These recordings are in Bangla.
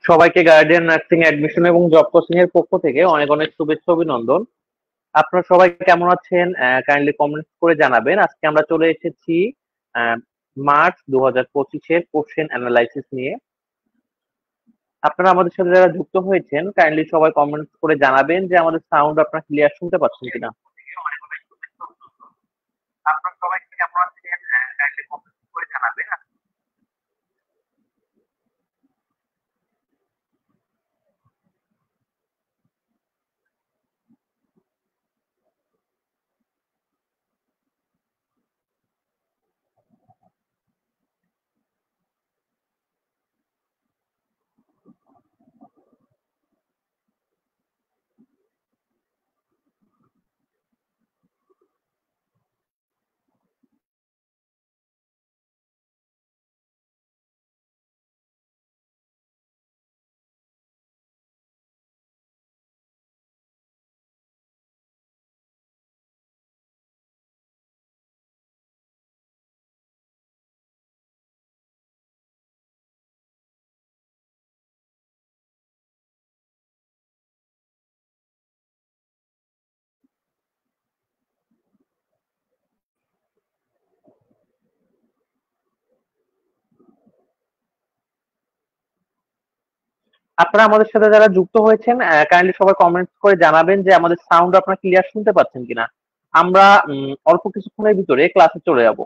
সবাইকে গার্ডিয়ান নার্সিং অ্যাডমিশন এবং জব কোচিং এর পক্ষ থেকে অনেক অনেক শুভেচ্ছা অভিনন্দন। আপনারা সবাই কেমন আছেন? কাইন্ডলি কমেন্ট করে জানাবেন। আজকে আমরা চলে এসেছি আহ, মার্চ 2025-এর কোশ্চেন অ্যানালাইসিস নিয়ে। আপনারা আমাদের সাথে যারা যুক্ত হয়েছেন কাইন্ডলি সবাই কমেন্ট করে জানাবেন যে আমাদের সাউন্ড আপনারা ক্লিয়ার শুনতে পাচ্ছেন কিনা। আপনারা সবাই কেমন আছেন? কাইন্ডলি কমেন্ট করে জানাবেন। আপনারা আমাদের সাথে যারা যুক্ত হয়েছেন কাইন্ডলি সবাই কমেন্ট করে জানাবেন যে আমাদের সাউন্ড আপনারা ক্লিয়ার শুনতে পাচ্ছেন কিনা। আমরা অল্প কিছুক্ষণের ভিতরে ক্লাসে চলে যাব।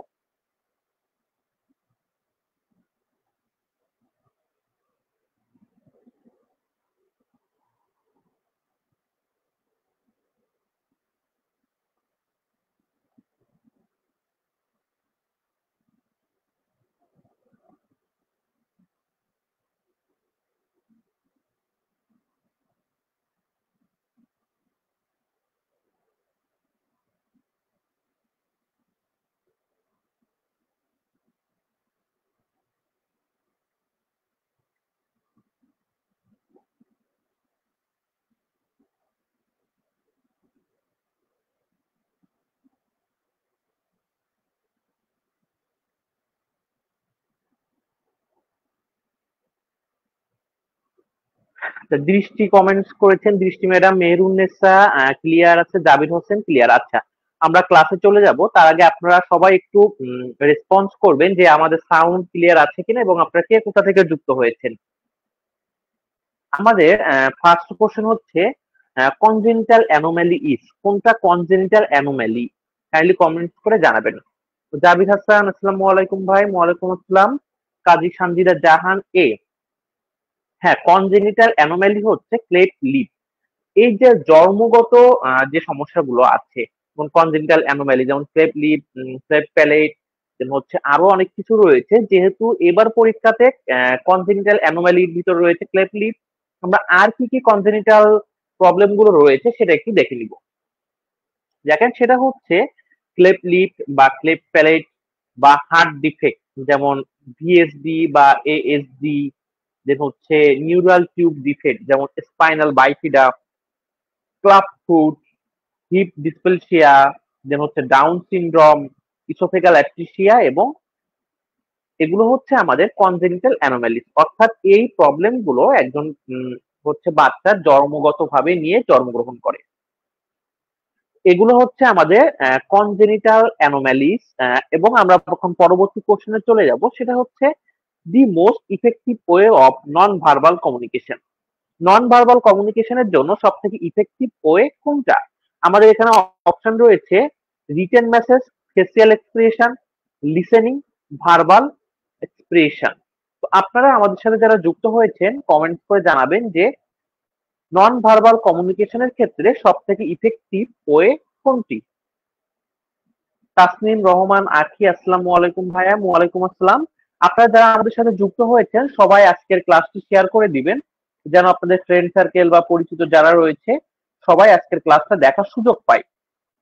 দৃষ্টি কমেন্টস করেছেন, দৃষ্টি ম্যাডাম, মেহরুন্নেসা ক্লিয়ার আছে, জাবির হোসেন ক্লিয়ার। আচ্ছা, আমরা ক্লাসে চলে যাব। তার আগে আপনারা সবাই একটু রেসপন্স করবেন যে আমাদের সাউন্ড ক্লিয়ার আছে কিনা এবং আপনারা কে কোথা থেকে যুক্ত হয়েছেন। আমাদের ফার্স্ট কোশ্চেন হচ্ছে কনজেনিটাল অ্যানোম্যালি ইজ, কোনটা কনজেনিটাল অ্যানোম্যালি? কাইন্ডলি কমেন্টস করে জানাবেন। তো জাবির হাসান, আসসালামু আলাইকুম ভাই। ওয়ালাইকুম আসসালাম। কাজী সানজিদা জাহান এ, হ্যাঁ, কনজেনিটাল অ্যানোম্যালি হচ্ছে ক্লেফট লিপ। এই যে জন্মগত যে সমস্যাগুলো আছে, যেমন কনজেনিটাল অ্যানোম্যালি, যেমন ক্লেফট লিপ, ক্লেফট প্যালেট, হচ্ছে আরো অনেক কিছু রয়েছে। যেহেতু এবার পরীক্ষাতে কনজেনিটাল অ্যানোম্যালির ভিতর রয়েছে ক্লেফট লিপ, আমরা আর কি কি কনজেনিটাল প্রবলেম গুলো রয়েছে সেটা একটু দেখে নিব। দেখেন, সেটা হচ্ছে ক্লেফট লিপ বা ক্লেফট প্যালেট বা হার্ট ডিফেক্ট, যেমন ভিএসডি বা এএসডি, যে হচ্ছে নিউরাল টিউব ডিফেক্ট, যেমন spinal bifida, club foot, hip dysplasia, যেমন হচ্ছে ডাউন সিনড্রোম, ইসোফেগাল অ্যাট্রিসিয়া, এবং এগুলো হচ্ছে আমাদের কনজেনিটাল অ্যানোমালিস। অর্থাৎ এই প্রবলেম গুলো একজন হচ্ছে বাচ্চার জন্মগত ভাবে নিয়ে জন্মগ্রহণ করে। এগুলো হচ্ছে আমাদের কনজেনিটাল অ্যানোমালিস। এবং আমরা যখন পরবর্তী কোশ্চেনে চলে যাব, সেটা হচ্ছে the most effective way of non verbal communication. Non verbal কমিউনিকেশনের জন্য সব থেকে ইফেক্টিভ ওয়ে কোনটা? আমাদের এখানে অপশন রয়েছে written message, facial expression, listening, verbal expression. তো আপনারা আমাদের সাথে যারা যুক্ত হয়েছেন কমেন্ট করে জানাবেন যে নন ভার্বাল কমিউনিকেশনের ক্ষেত্রে সব থেকে ইফেক্টিভ ওয়ে কোনটি। তাসনিম রহমান আখি, আসসালামু আলাইকুম ভাইয়া। ওয়ালাইকুম আসসালাম। আপনারা যারা আমাদের সাথে যুক্ত হয়েছেন সবাই আজকের ক্লাসটি শেয়ার করে দিবেন, যেন আপনাদের ফ্রেন্ড সার্কেল বা পরিচিত যারা রয়েছে সবাই আজকের ক্লাসটা দেখার সুযোগ পায়।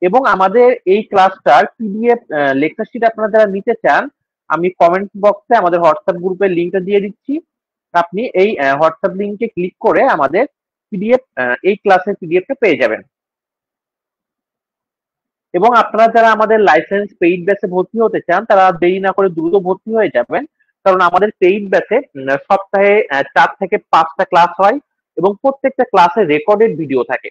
এবং আমাদের এই ক্লাসটার পিডিএফ লেকচার শিট আপনারা যারা নিতে চান, আমি কমেন্ট বক্সে আমাদের হোয়াটসঅ্যাপ গ্রুপের লিঙ্কটা দিয়ে দিচ্ছি। আপনি এই হোয়াটসঅ্যাপ লিঙ্কে ক্লিক করে আমাদের পিডিএফ, এই ক্লাসের পিডিএফটা পেয়ে যাবেন। এবং আপনারা যারা আমাদের লাইসেন্স পেইড ব্যাচে ভর্তি হতে চান তারা দেরি না করে দ্রুত ভর্তি হয়ে যাবেন, কারণ আমাদের পেইড ব্যাচে সপ্তাহে 4 থেকে 5টা ক্লাস হয় এবং প্রত্যেকটা ক্লাসে রেকর্ডেড ভিডিও থাকে।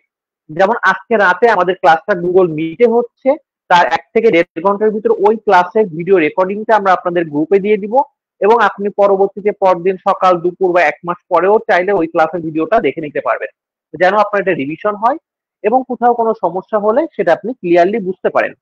যেমন আজকে রাতে আমাদের ক্লাসটা গুগল মিটে হচ্ছে, তার 1 থেকে 1.5 ঘন্টার ভিতরে ওই ক্লাসের ভিডিও রেকর্ডিংটা আমরা আপনাদের গ্রুপে দিয়ে দিব এবং আপনি পরবর্তীতে পরদিন সকাল, দুপুর বা 1 মাস পরেও চাইলে ওই ক্লাসের ভিডিওটা দেখে নিতে পারবেন, যেন আপনার এটা রিভিশন হয় এবং কোথাও কোনো সমস্যা হলে সেটা আপনি ক্লিয়ারলি বুঝতে পারেন।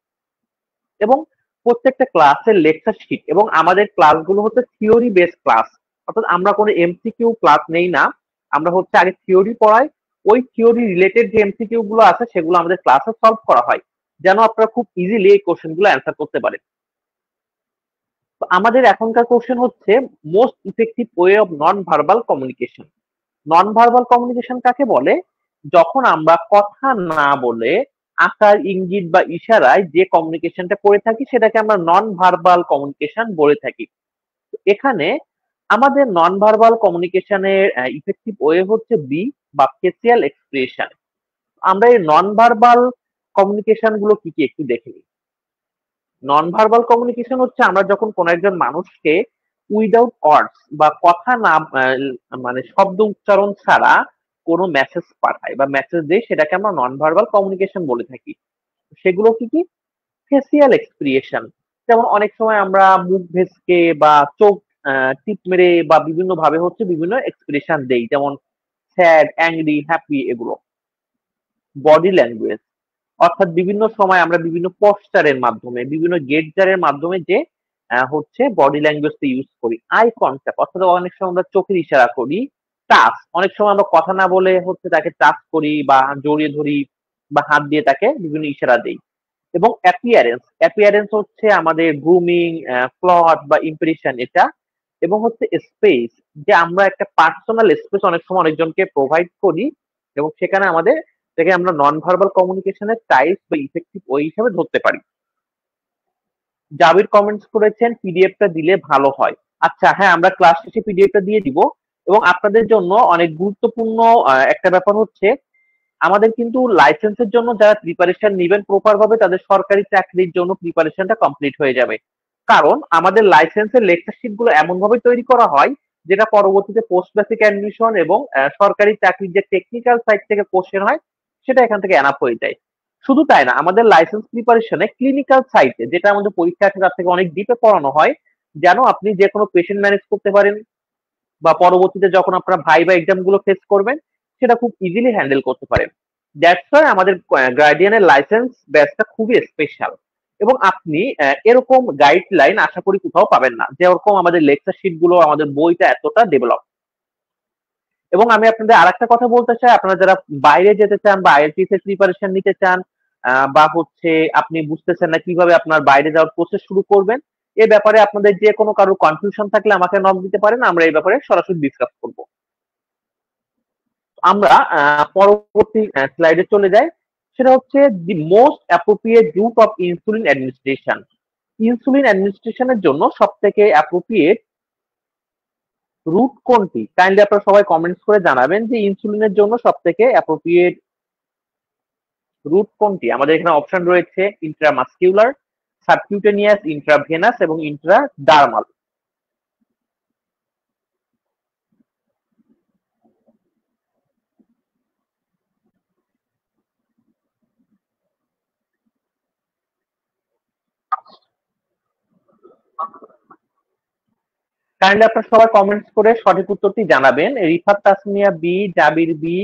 এবং প্রত্যেকটা ক্লাসের লেকচার শিট এবং আমাদের ক্লাসগুলো হচ্ছে থিওরি বেস ক্লাস, অর্থাৎ আমরা কোনো এমসিকিউ ক্লাস নেই না, আমরা হচ্ছে আগে থিওরি পড়াই, ওই থিওরি রিলেটেড যে এমসিকিউ গুলো আছে সেগুলো আমাদের ক্লাসে সলভ করা হয়, যেন আপনারা খুব ইজিলি এই কোশ্চেন গুলো অ্যান্সার করতে পারেন। তো আমাদের এখনকার কোশ্চেন হচ্ছে most effective way of non verbal communication. Non verbal communication কাকে বলে? যখন আমরা কথা না বলে আকার, ইঙ্গিত বা ইশারায় যে কমিউনিকেশনটা করে থাকি সেটাকে আমরা নন ভার্বাল কমিউনিকেশন বলে থাকি। এখানে আমাদের নন ভার্বাল কমিউনিকেশনের ইফেক্টিভ ওয়ে হচ্ছে বি বা ফেসিয়াল এক্সপ্রেশন। আমরা এই নন ভার্বাল কমিউনিকেশন গুলো কি কি একটু দেখে নিই। নন ভার্বাল কমিউনিকেশন হচ্ছে আমরা যখন কোন একজন মানুষকে উইদাউট ওয়ার্ডস বা কথা না মানে শব্দ উচ্চারণ ছাড়া কোনো মেসেজ পাঠাই বা মেসেজ দেই, সেটাকে আমরা নন ভার্বাল কমিউনিকেশন বলে থাকি। সেগুলো কি কি? ফেসিয়াল এক্সপ্রেশন, যেমন অনেক সময় আমরা মুখ ভেসকে বা চোখ টিপ মেরে বা বিভিন্ন ভাবে হচ্ছে বিভিন্ন এক্সপ্রেশন দেই, যেমন স্যাড, অ্যাংরি, হ্যাপি, এগুলো। বডি ল্যাঙ্গুয়েজ, অর্থাৎ বিভিন্ন সময় আমরা বিভিন্ন পশ্চারের মাধ্যমে, বিভিন্ন গেস্টারের মাধ্যমে যে হচ্ছে বডি ল্যাঙ্গুয়েজটা ইউজ করি। আই কন্ট্যাক্ট, অর্থাৎ অনেক সময় আমরা চোখের ইশারা করি। টাচ, অনেক সময় আমরা কথা না বলে হচ্ছে তাকে টাচ করি বা জড়িয়ে ধরি বা হাত দিয়ে তাকে বিভিন্ন ইশারা দেই। এবং অ্যাপিয়ারেন্স, অ্যাপিয়ারেন্স হচ্ছে আমাদের গ্রুমিং, প্লট বা ইমপ্রেশন এটা। এবং হচ্ছে স্পেস, যে আমরা একটা পার্সোনাল স্পেস অনেক সময় অনেকজনকে প্রোভাইড করি এবং সেখানে আমাদের থেকে আমরা নন ভার্বাল কমিউনিকেশনের টাইপস বা ইফেক্টিভ ওই হিসেবে ধরতে পারি। জাবির কমেন্টস করেছেন পিডিএফটা দিলে ভালো হয়। আচ্ছা হ্যাঁ, আমরা ক্লাস শেষে পিডিএফটা দিয়ে দিব। এবং আপনাদের জন্য অনেক গুরুত্বপূর্ণ একটা ব্যাপার হচ্ছে, আমাদের কিন্তু লাইসেন্সের জন্য যারা প্রিপারেশন নেবেন প্রপার ভাবে, তাদের সরকারি চাকরির জন্য প্রিপারেশনটা কমপ্লিট হয়ে যাবে। কারণ আমাদের লাইসেন্সের লেকচার শিট গুলো এমন ভাবে তৈরি করা হয় যেটা পরবর্তীতে পোস্ট বেসিক অ্যাডমিশন এবং সরকারি চাকরির যে টেকনিক্যাল সাইড থেকে কোশ্চেন হয় সেটা এখান থেকে এনাফ হয়ে যায়। শুধু তাই না, আমাদের লাইসেন্স প্রিপারেশনে ক্লিনিক্যাল সাইটে যেটা আমাদের পরীক্ষা আছে তার থেকে অনেক ডিপে পড়ানো হয়, যেন আপনি যে কোনো পেশেন্ট ম্যানেজ করতে পারেন বা পরবর্তীতে যখন আপনারা ভাইভা এক্সাম গুলো ফেস করবেন সেটা খুব ইজিলি হ্যান্ডেল করতে পারেন। দ্যাটস ওয়াই আমাদের গার্ডিয়ানের লাইসেন্স ব্যাচটা খুবই স্পেশাল। এবং আপনি এরকম গাইডলাইন আশা করি কোথাও পাবেন না, যেরকম আমাদের লেকচার শিট গুলো, আমাদের বইটা এতটা ডেভেলপ। এবং আমি আপনাদের আরেকটা কথা বলতে চাই, আপনারা যারা বাইরে যেতে চান বা আইএলটিএস এর প্রিপারেশন নিতে চান, বা হচ্ছে আপনি বুঝতেছেন না কিভাবে আপনার বাইরে যাওয়ার প্রসেস শুরু করবেন, এ ব্যাপারে আপনাদের যে কোনো কারো কনফিউশন থাকলে আমাকে নক দিতে পারেন, আমরা এই ব্যাপারে সরাসরি ডিসকাস করব। আমরা পরবর্তী স্লাইডে চলে যাই। সেটা হচ্ছে the most appropriate route of insulin administration. Insulin অ্যাডমিনিস্ট্রেশনের জন্য সব থেকে অ্যাপ্রোপ্রিয়েট রুট কোনটি? কাইন্ডলি আপনারা সবাই কমেন্টস করে জানাবেন যে ইনসুলিনের জন্য সব থেকে অ্যাপ্রোপ্রিয়েট রুট কোনটি। আমাদের এখানে অপশন রয়েছে ইন্ট্রামাসকিউলার, সাবকিউটেনিয়াস, ইন্ট্রাভেনাস এবং ইন্ট্রাডার্মাল। কাইন্ডলি আপনারা সবাই কমেন্টস করে সঠিক উত্তরটি জানাবেন। Rifat Tasmia B, Jabir B,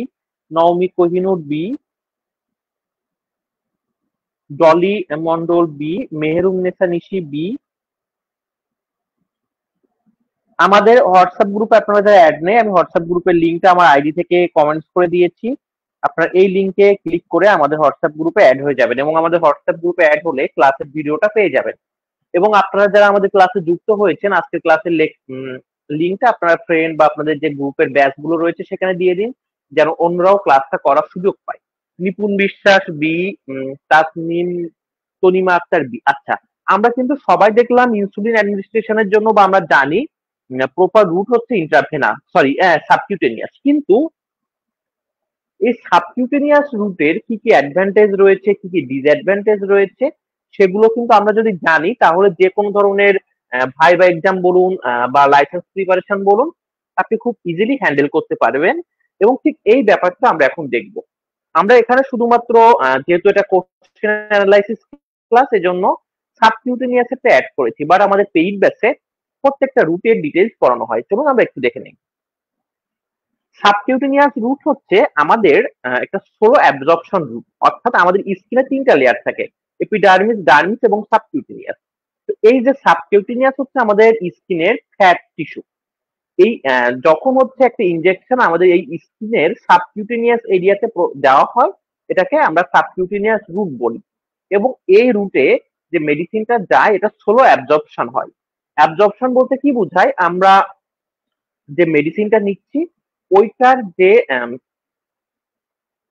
Naomi Kohinoor B, Dolly Mondal B, Meherunnesa Nishi B. আমাদের হোয়াটসঅ্যাপ গ্রুপে আপনারা যারা অ্যাড নেই, আমি হোয়াটসঅ্যাপ গ্রুপের লিঙ্কটা আমার আইডি থেকে কমেন্টস করে দিয়েছি। আপনারা এই লিঙ্কে ক্লিক করে আমাদের হোয়াটসঅ্যাপ গ্রুপে অ্যাড হয়ে যাবেন এবং আমাদের হোয়াটসঅ্যাপ গ্রুপে অ্যাড হলে ক্লাসের ভিডিওটা পেয়ে যাবেন। এবং আপনারা যারা আমাদের ক্লাসে যুক্ত হয়েছেন, আজকের ক্লাসের লিঙ্কটা আপনারা ফ্রেন্ড বা আপনাদের যে গ্রুপের ব্যাচ গুলো রয়েছে সেখানে দিয়ে দিন, যেন অন্যরাও ক্লাসটা করার সুযোগ পায়। নিপুণ বিশ্বাস বি, তাসনিম, তনিমা আক্তার বি। আচ্ছা, আমরা কিন্তু সবাই দেখলাম ইনসুলিন অ্যাডমিনিস্ট্রেশনের জন্য বা আমরা জানি প্রপার রুট হচ্ছে ইন্ট্রাভেনা, সরি সাবকিউটেনিয়াস। কিন্তু এই সাবকিউটেনিয়াস রুটের কি কি অ্যাডভান্টেজ রয়েছে, কি কি ডিসঅ্যাডভান্টেজ রয়েছে, সেগুলো কিন্তু আমরা যদি জানি তাহলে যে কোনো ধরনের ভাইবা এক্সাম বলুন বা লাইসেন্স প্রিপারেশন বলুন, আপনি খুব ইজিলি হ্যান্ডেল করতে পারবেন। এবং ঠিক এই ব্যাপারটা আমরা এখন দেখব। আমরা এখানে শুধুমাত্র যেহেতু এটা কোশ্চেন অ্যানালাইসিস ক্লাস, এজন্য সাবকিউটেনিয়াস একটা অ্যাড করেছি, বাট আমাদের পেইড ব্যাচে প্রত্যেকটা রুটের ডিটেলস পড়ানো হয়। চলুন আমরা একটু দেখে নিই। সাবকিউটেনিয়াস রুট হচ্ছে আমাদের একটা স্লো অ্যাবজর্পশন রুট, অর্থাৎ আমাদের স্কিনে তিনটা লেয়ার থাকে, এপিডার্মিস, ডার্মিস এবং সাবকিউটেনিয়াস। তো এই যে সাবকিউটেনিয়াস হচ্ছে আমাদের স্কিনের ফ্যাট টিস্যু। এই যখন হচ্ছে একটা ইনজেকশন আমাদের এই স্কিনের সাবকিউটেনিয়াস এরিয়াতে দেওয়া হয়, এটাকে আমরা সাবকিউটেনিয়াস রুট বলি। এবং এই রুটে যে মেডিসিনটা যায় এটা স্লো অ্যাবজর্পশন হয়। অ্যাবজর্পশন বলতে কি বোঝায়, আমরা যে মেডিসিনটা নিচ্ছি ওইটার যে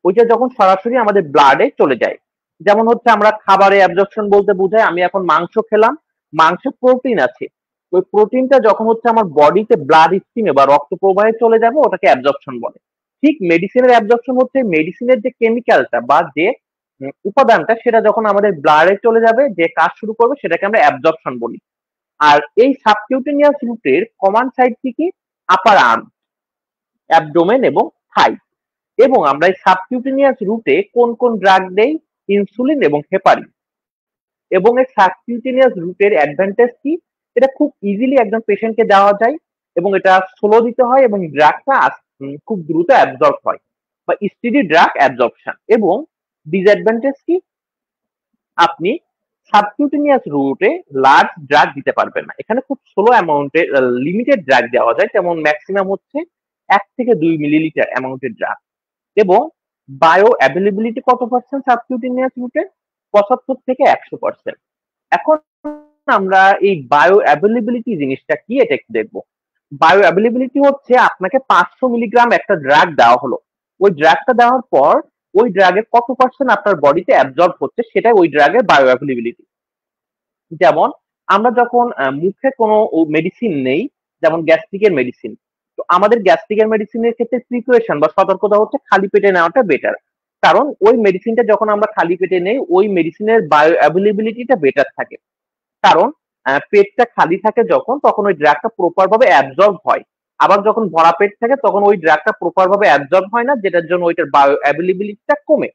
ওইটা যখন সরাসরি আমাদের ব্লাডে চলে যায়। যেমন হচ্ছে আমরা খাবারে অ্যাবজর্পশন বলতে বোঝায়, আমি এখন মাংস খেলাম, মাংসে প্রোটিন আছে, ওই প্রোটিনটা যখন হচ্ছে আমার বডিতে ব্লাড স্ট্রিমে বা রক্ত প্রবাহে চলে যাবে, ওটাকে অ্যাবজর্পশন বলে। ঠিক মেডিসিনের অ্যাবজর্পশন হচ্ছে মেডিসিনের যে কেমিক্যালটা বা যে উপাদানটা, সেটা যখন আমাদের ব্লাডে চলে যাবে, যে কাজ শুরু করবে, সেটাকে আমরা অ্যাবজর্পশন বলি। আর এই সাবকিউটেনিয়াস রুটের কমান সাইড কি কি? আপার আর্ম, অ্যাবডোমেন এবং থাই। এবং আমরা এই সাবকিউটেনিয়াস রুটে কোন কোন ড্রাগ দেই? ইনসুলিন এবং হেপারিন। এবং এই সাবকিউটেনিয়াস রুটের অ্যাডভান্টেজ কি? এটা খুব ইজিলি একজন পেশেন্টকে দেওয়া যায়, এবং এটা স্লো দিতে হয়, এবং ড্রাগটা খুব দ্রুত অ্যাবজর্ব হয়, বা স্পিডি ড্রাগ অ্যাবজর্পশন। এবং ডিসঅ্যাডভান্টেজ কি? আপনি সাবকিউটেনিয়াস রুটে লার্জ ড্রাগ দিতে পারবেন না। এখানে খুব স্লো অ্যামাউন্টের লিমিটেড ড্রাগ দেওয়া যায়, যেমন ম্যাক্সিমাম হচ্ছে 1 থেকে 2 মিলিলিটার অ্যামাউন্টের ড্রাগ। এবং বায়ো অ্যাভেলেবিলিটি কত পার্সেন্ট সাবকিউটেনিয়াস রুটে? 75 থেকে 100%। এখন আমরা এই বায়ো অ্যাভেলেবিলিটি জিনিসটা কি, এটা একটু দেখবো। বায়ো অ্যাভেলেবিলিটি হচ্ছে আপনাকে 500 মিলিগ্রাম একটা ড্রাগ দেওয়া হলো, ওই ড্রাগটা দেওয়ার পর ওই ড্রাগের কত পার্সেন্ট আপনার বডিতে অ্যাবজর্ব হচ্ছে, সেটাই ওই ড্রাগের বায়ো অ্যাভেলেবিলিটি। যেমন আমরা যখন মুখে কোনো মেডিসিন নেই, যেমন গ্যাস্ট্রিকের মেডিসিন, তো আমাদের গ্যাস্ট্রিকের মেডিসিনের ক্ষেত্রে প্রিপারেশন বা সতর্কতা হচ্ছে খালি পেটে নেওয়াটা বেটার। কারণ ওই মেডিসিনটা যখন আমরা খালি পেটে নেই, ওই মেডিসিনের বায়ো অ্যাভেলেবিলিটিটা বেটার থাকে। কারণ পেটটা খালি থাকে যখন, তখন ওই ড্রাগটা প্রপার ভাবে অ্যাবজর্ব হয়। আবার যখন ভরা পেট থাকে তখন ওই ড্রাগটা প্রপার ভাবে অ্যাবজর্ব হয় না, যেটার জন্য ওইটার বায়ো অ্যাভেলেবিলিটিটা কমে।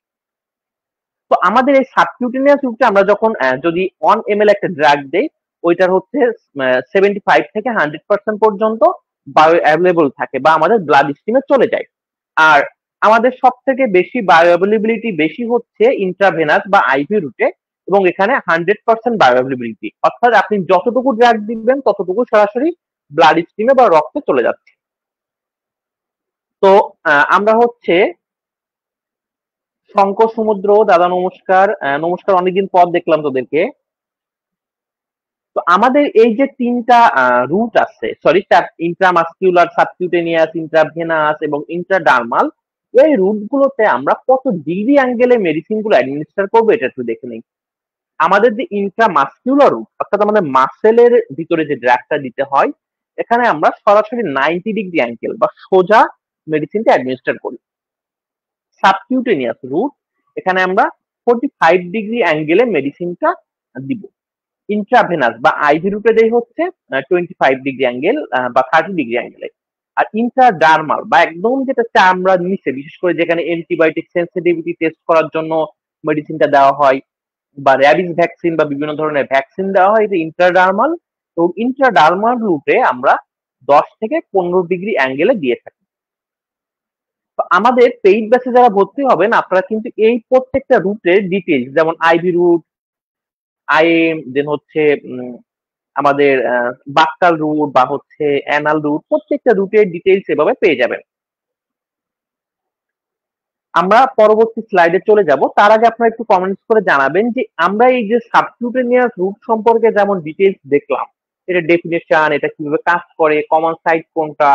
তো আমাদের এই সাবকিউটেনিয়াস রুটে আমরা যখন যদি 1 ml একটা ড্রাগ দেই, ওইটার হচ্ছে 75 থেকে 100% পর্যন্ত বায়ো অ্যাভেলেবল থাকে, বা আমাদের ব্লাড স্ট্রিমে চলে যায়। আর আমাদের সব থেকে বেশি বায়ো অ্যাভেলেবিলিটি বেশি হচ্ছে ইন্ট্রাভেনাস বা আইভি রুটে, এবং এখানে 100% বায়ো অ্যাভেলেবিলিটি, অর্থাৎ আপনি যতটুকু ড্রাগ দিবেন ততটুকু সরাসরি ব্লাড স্ট্রিমে বা রক্তে চলে যাচ্ছে। তো আমরা হচ্ছে শঙ্কর সমুদ্র দাদা, নমস্কার। নমস্কার, অনেকদিন পর দেখলাম তোদেরকে। তো আমাদের এই যে তিনটা রুট আছে, সরি, ইন্ট্রামাস্কিউলার, সাবকিউটেনিয়াস, ইন্ট্রাভেনাস এবং ইন্ট্রাডার্মাল, এই রুট গুলোতে আমরা কত ডিগ্রি অ্যাঙ্গেলে মেডিসিন গুলো অ্যাডমিনিস্টার করবো, এটা একটু দেখে নিই। আমাদের যে ইন্ট্রামাস্কিউলার রুট, অর্থাৎ আমাদের মাসেলের ভিতরে যে ড্রাগটা দিতে হয়, এখানে আমরা সরাসরি 90 ডিগ্রি অ্যাঙ্গেল বা সোজা মেডিসিনটা অ্যাডমিনিস্টার করি। সাবকিউটেনিয়াস রুট, এখানে আমরা 45 ডিগ্রি অ্যাঙ্গেলে মেডিসিনটা দিব। ইন্ট্রাভেনাস বা আইভি রুটে দেই হচ্ছে 25 ডিগ্রি অ্যাঙ্গেল বা 30 ডিগ্রি অ্যাঙ্গেলে। আর ইন্ট্রাডার্মাল বা একদম যেটা চামড়ার নিচে, বিশেষ করে যেখানে অ্যান্টিবায়োটিক সেন্সিটিভিটি টেস্ট করার জন্য মেডিসিনটা দেওয়া হয়, বা র্যাবিস ভ্যাকসিন বা বিভিন্ন ধরনের ভ্যাকসিন দেওয়া হয়, এটা ইন্ট্রাডার্মাল। এবং ইন্ট্রাডার্মাল রুটে আমরা 10 থেকে 15 ডিগ্রি অ্যাঙ্গেলে দিয়ে থাকি। তো আমাদের পেইড ব্যাচে যারা ভর্তি হবেন, আপনারা কিন্তু এই প্রত্যেকটা রুটের ডিটেইলস, যেমন আইভি রুট, আইএম, দেন হচ্ছে আমাদের বাক্কাল রুট বা হচ্ছে অ্যানাল রুট, প্রত্যেকটা রুটের ডিটেইলস এভাবে পেয়ে যাবেন। আমরা পরবর্তী স্লাইডে চলে যাব, তার আগে আপনারা একটু কমেন্টস করে জানাবেন যে আমরা এই যে সাবকিউটেনিয়াস রুট সম্পর্কে যেমন ডিটেইলস দেখলাম, এটা ডেফিনেশন, এটা কিভাবে কাজ করে, কমন সাইট কোনটা,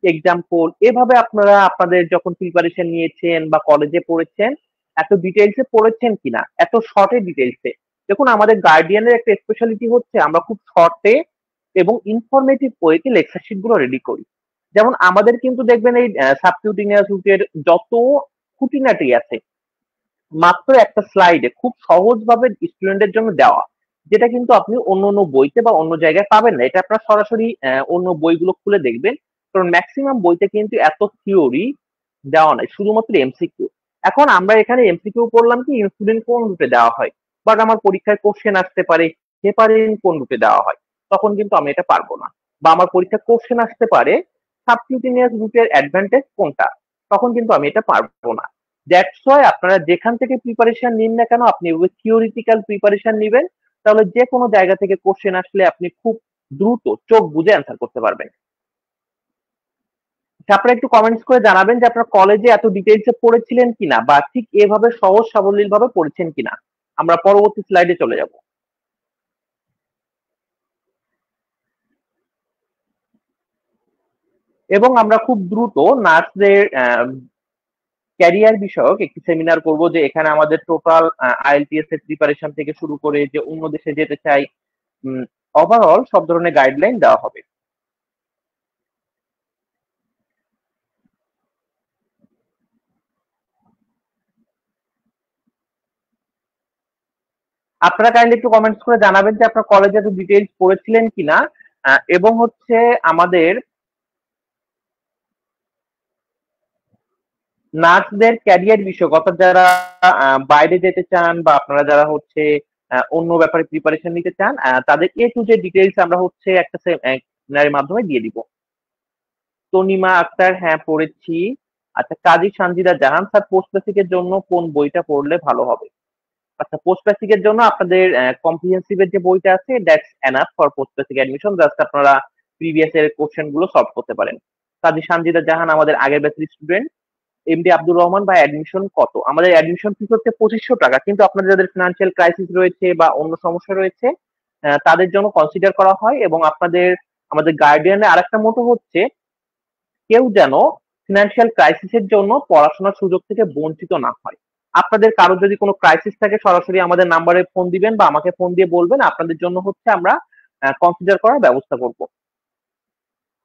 এক্সাম্পল, এভাবে আপনারা আপনাদের যখন প্রিপারেশন নিয়েছেন বা কলেজে পড়েছেন, এত ডিটেইলসে পড়েছেন কিনা, এত শর্টে ডিটেইলসে। দেখুন, আমাদের গার্ডিয়ানের একটা স্পেশালিটি হচ্ছে আমরা খুব শর্টে এবং ইনফরমেটিভ ওয়েতে লেকচার শিট গুলো রেডি করি। যেমন আমাদের কিন্তু দেখবেন এই সাবকিউটেনিয়াস রুটের যত খুঁটিনাটি আছে, মাত্র একটা স্লাইডে খুব সহজভাবে স্টুডেন্টের জন্য দেওয়া। যেটা কিন্তু আপনি অন্য অন্য বইতে বা অন্য জায়গায় পাবেন না। এটা আপনার সরাসরি অন্য বইগুলো খুলে দেখবেন, কারণ ম্যাক্সিমাম বইতে কিন্তু এত থিওরি দেওয়া নাই, শুধুমাত্র এমসিকিউ। এখন আমরা এখানে এমসিকিউ পড়লাম কি ইনসুলিন কোন রুটে দেওয়া হয়, বাট আমার পরীক্ষায় কোশ্চেন আসতে পারে হেপারিন কোন রুটে দেওয়া হয়, তখন কিন্তু আমি এটা পারবো না। বা আমার পরীক্ষায় কোশ্চেন আসতে পারে সাবকিউটেনিয়াস রুটের অ্যাডভান্টেজ কোনটা, তখন কিন্তু আমি এটা পারবো না। দ্যাটস ওয়াই আপনারা যেখান থেকে প্রিপারেশন নিন না কেন, আপনি থিওরিটিক্যাল প্রিপারেশন নিবেন, তাহলে যে কোনো জায়গা থেকে কোশ্চেন আসলে আপনি খুব দ্রুত চোখ বুজে অ্যান্সার করতে পারবেন। আপনারা একটু কমেন্টস করে জানাবেন যে আপনার কলেজে এত ডিটেইলসে পড়েছিলেন কিনা, বা ঠিক এভাবে সহজ সাবলীল ভাবে পড়েছেন কিনা। আমরা পরবর্তী স্লাইডে চলে যাব। এবং আমরা খুব দ্রুত নার্সদের ক্যারিয়ার বিষয়ক একটি সেমিনার করব, যে এখানে আমাদের টোটাল আইএলটিএস এর প্রিপারেশন থেকে শুরু করে যে অন্য দেশে যেতে চাই, ওভারঅল সব ধরনের গাইডলাইন দেওয়া হবে। আপনারা কাইন্ডলি একটু কমেন্টস করে জানাবেন যে আপনার কলেজে এত ডিটেইলস পড়েছিলেন কিনা। এবং হচ্ছে আমাদের নার্সদের ক্যারিয়ার বিষয়ক, অর্থাৎ যারা বাইরে যেতে চান বা আপনারা যারা হচ্ছে অন্য ব্যাপারে প্রিপারেশন নিতে চান, তাদের এ টু জেড ডিটেইলস আমরা হচ্ছে একটা সেমিনারের মাধ্যমে দিয়ে দিব। তনিমা আক্তার, হ্যাঁ পড়েছি। আচ্ছা, কাজী সানজিদা জাহান স্যার, পোস্ট বেসিকের জন্য কোন বইটা পড়লে ভালো হবে? আচ্ছা, পোস্ট বেসিকের জন্য আপনাদের কম্প্রিহেন্সিভ এর যে বইটা আছে, that's enough for post basic admission. Just আপনারা প্রিভিয়াস এর কোশ্চেন গুলো সলভ করতে পারেন। কাজী সানজিদা জাহান আমাদের আগের ব্যাচের স্টুডেন্ট। এমডি আব্দুর রহমান, বা অ্যাডমিশন কত? আমাদের অ্যাডমিশন ফিস হচ্ছে 2500 টাকা, কিন্তু আপনাদের যাদের ফিনান্সিয়াল ক্রাইসিস রয়েছে বা অন্য সমস্যা রয়েছে, তাদের জন্য কনসিডার করা হয়। এবং আপনাদের আমাদের গার্ডিয়ানের আরেকটা মোটো হচ্ছে কেউ যেন ফিনান্সিয়াল ক্রাইসিসের জন্য পড়াশোনার সুযোগ থেকে বঞ্চিত না হয়। আপনাদের কারো যদি কোনো ক্রাইসিস থাকে, সরাসরি আমাদের নাম্বারে ফোন দিবেন বা আমাকে ফোন দিয়ে বলবেন, আপনাদের জন্য হচ্ছে আমরা কনসিডার করার ব্যবস্থা করব।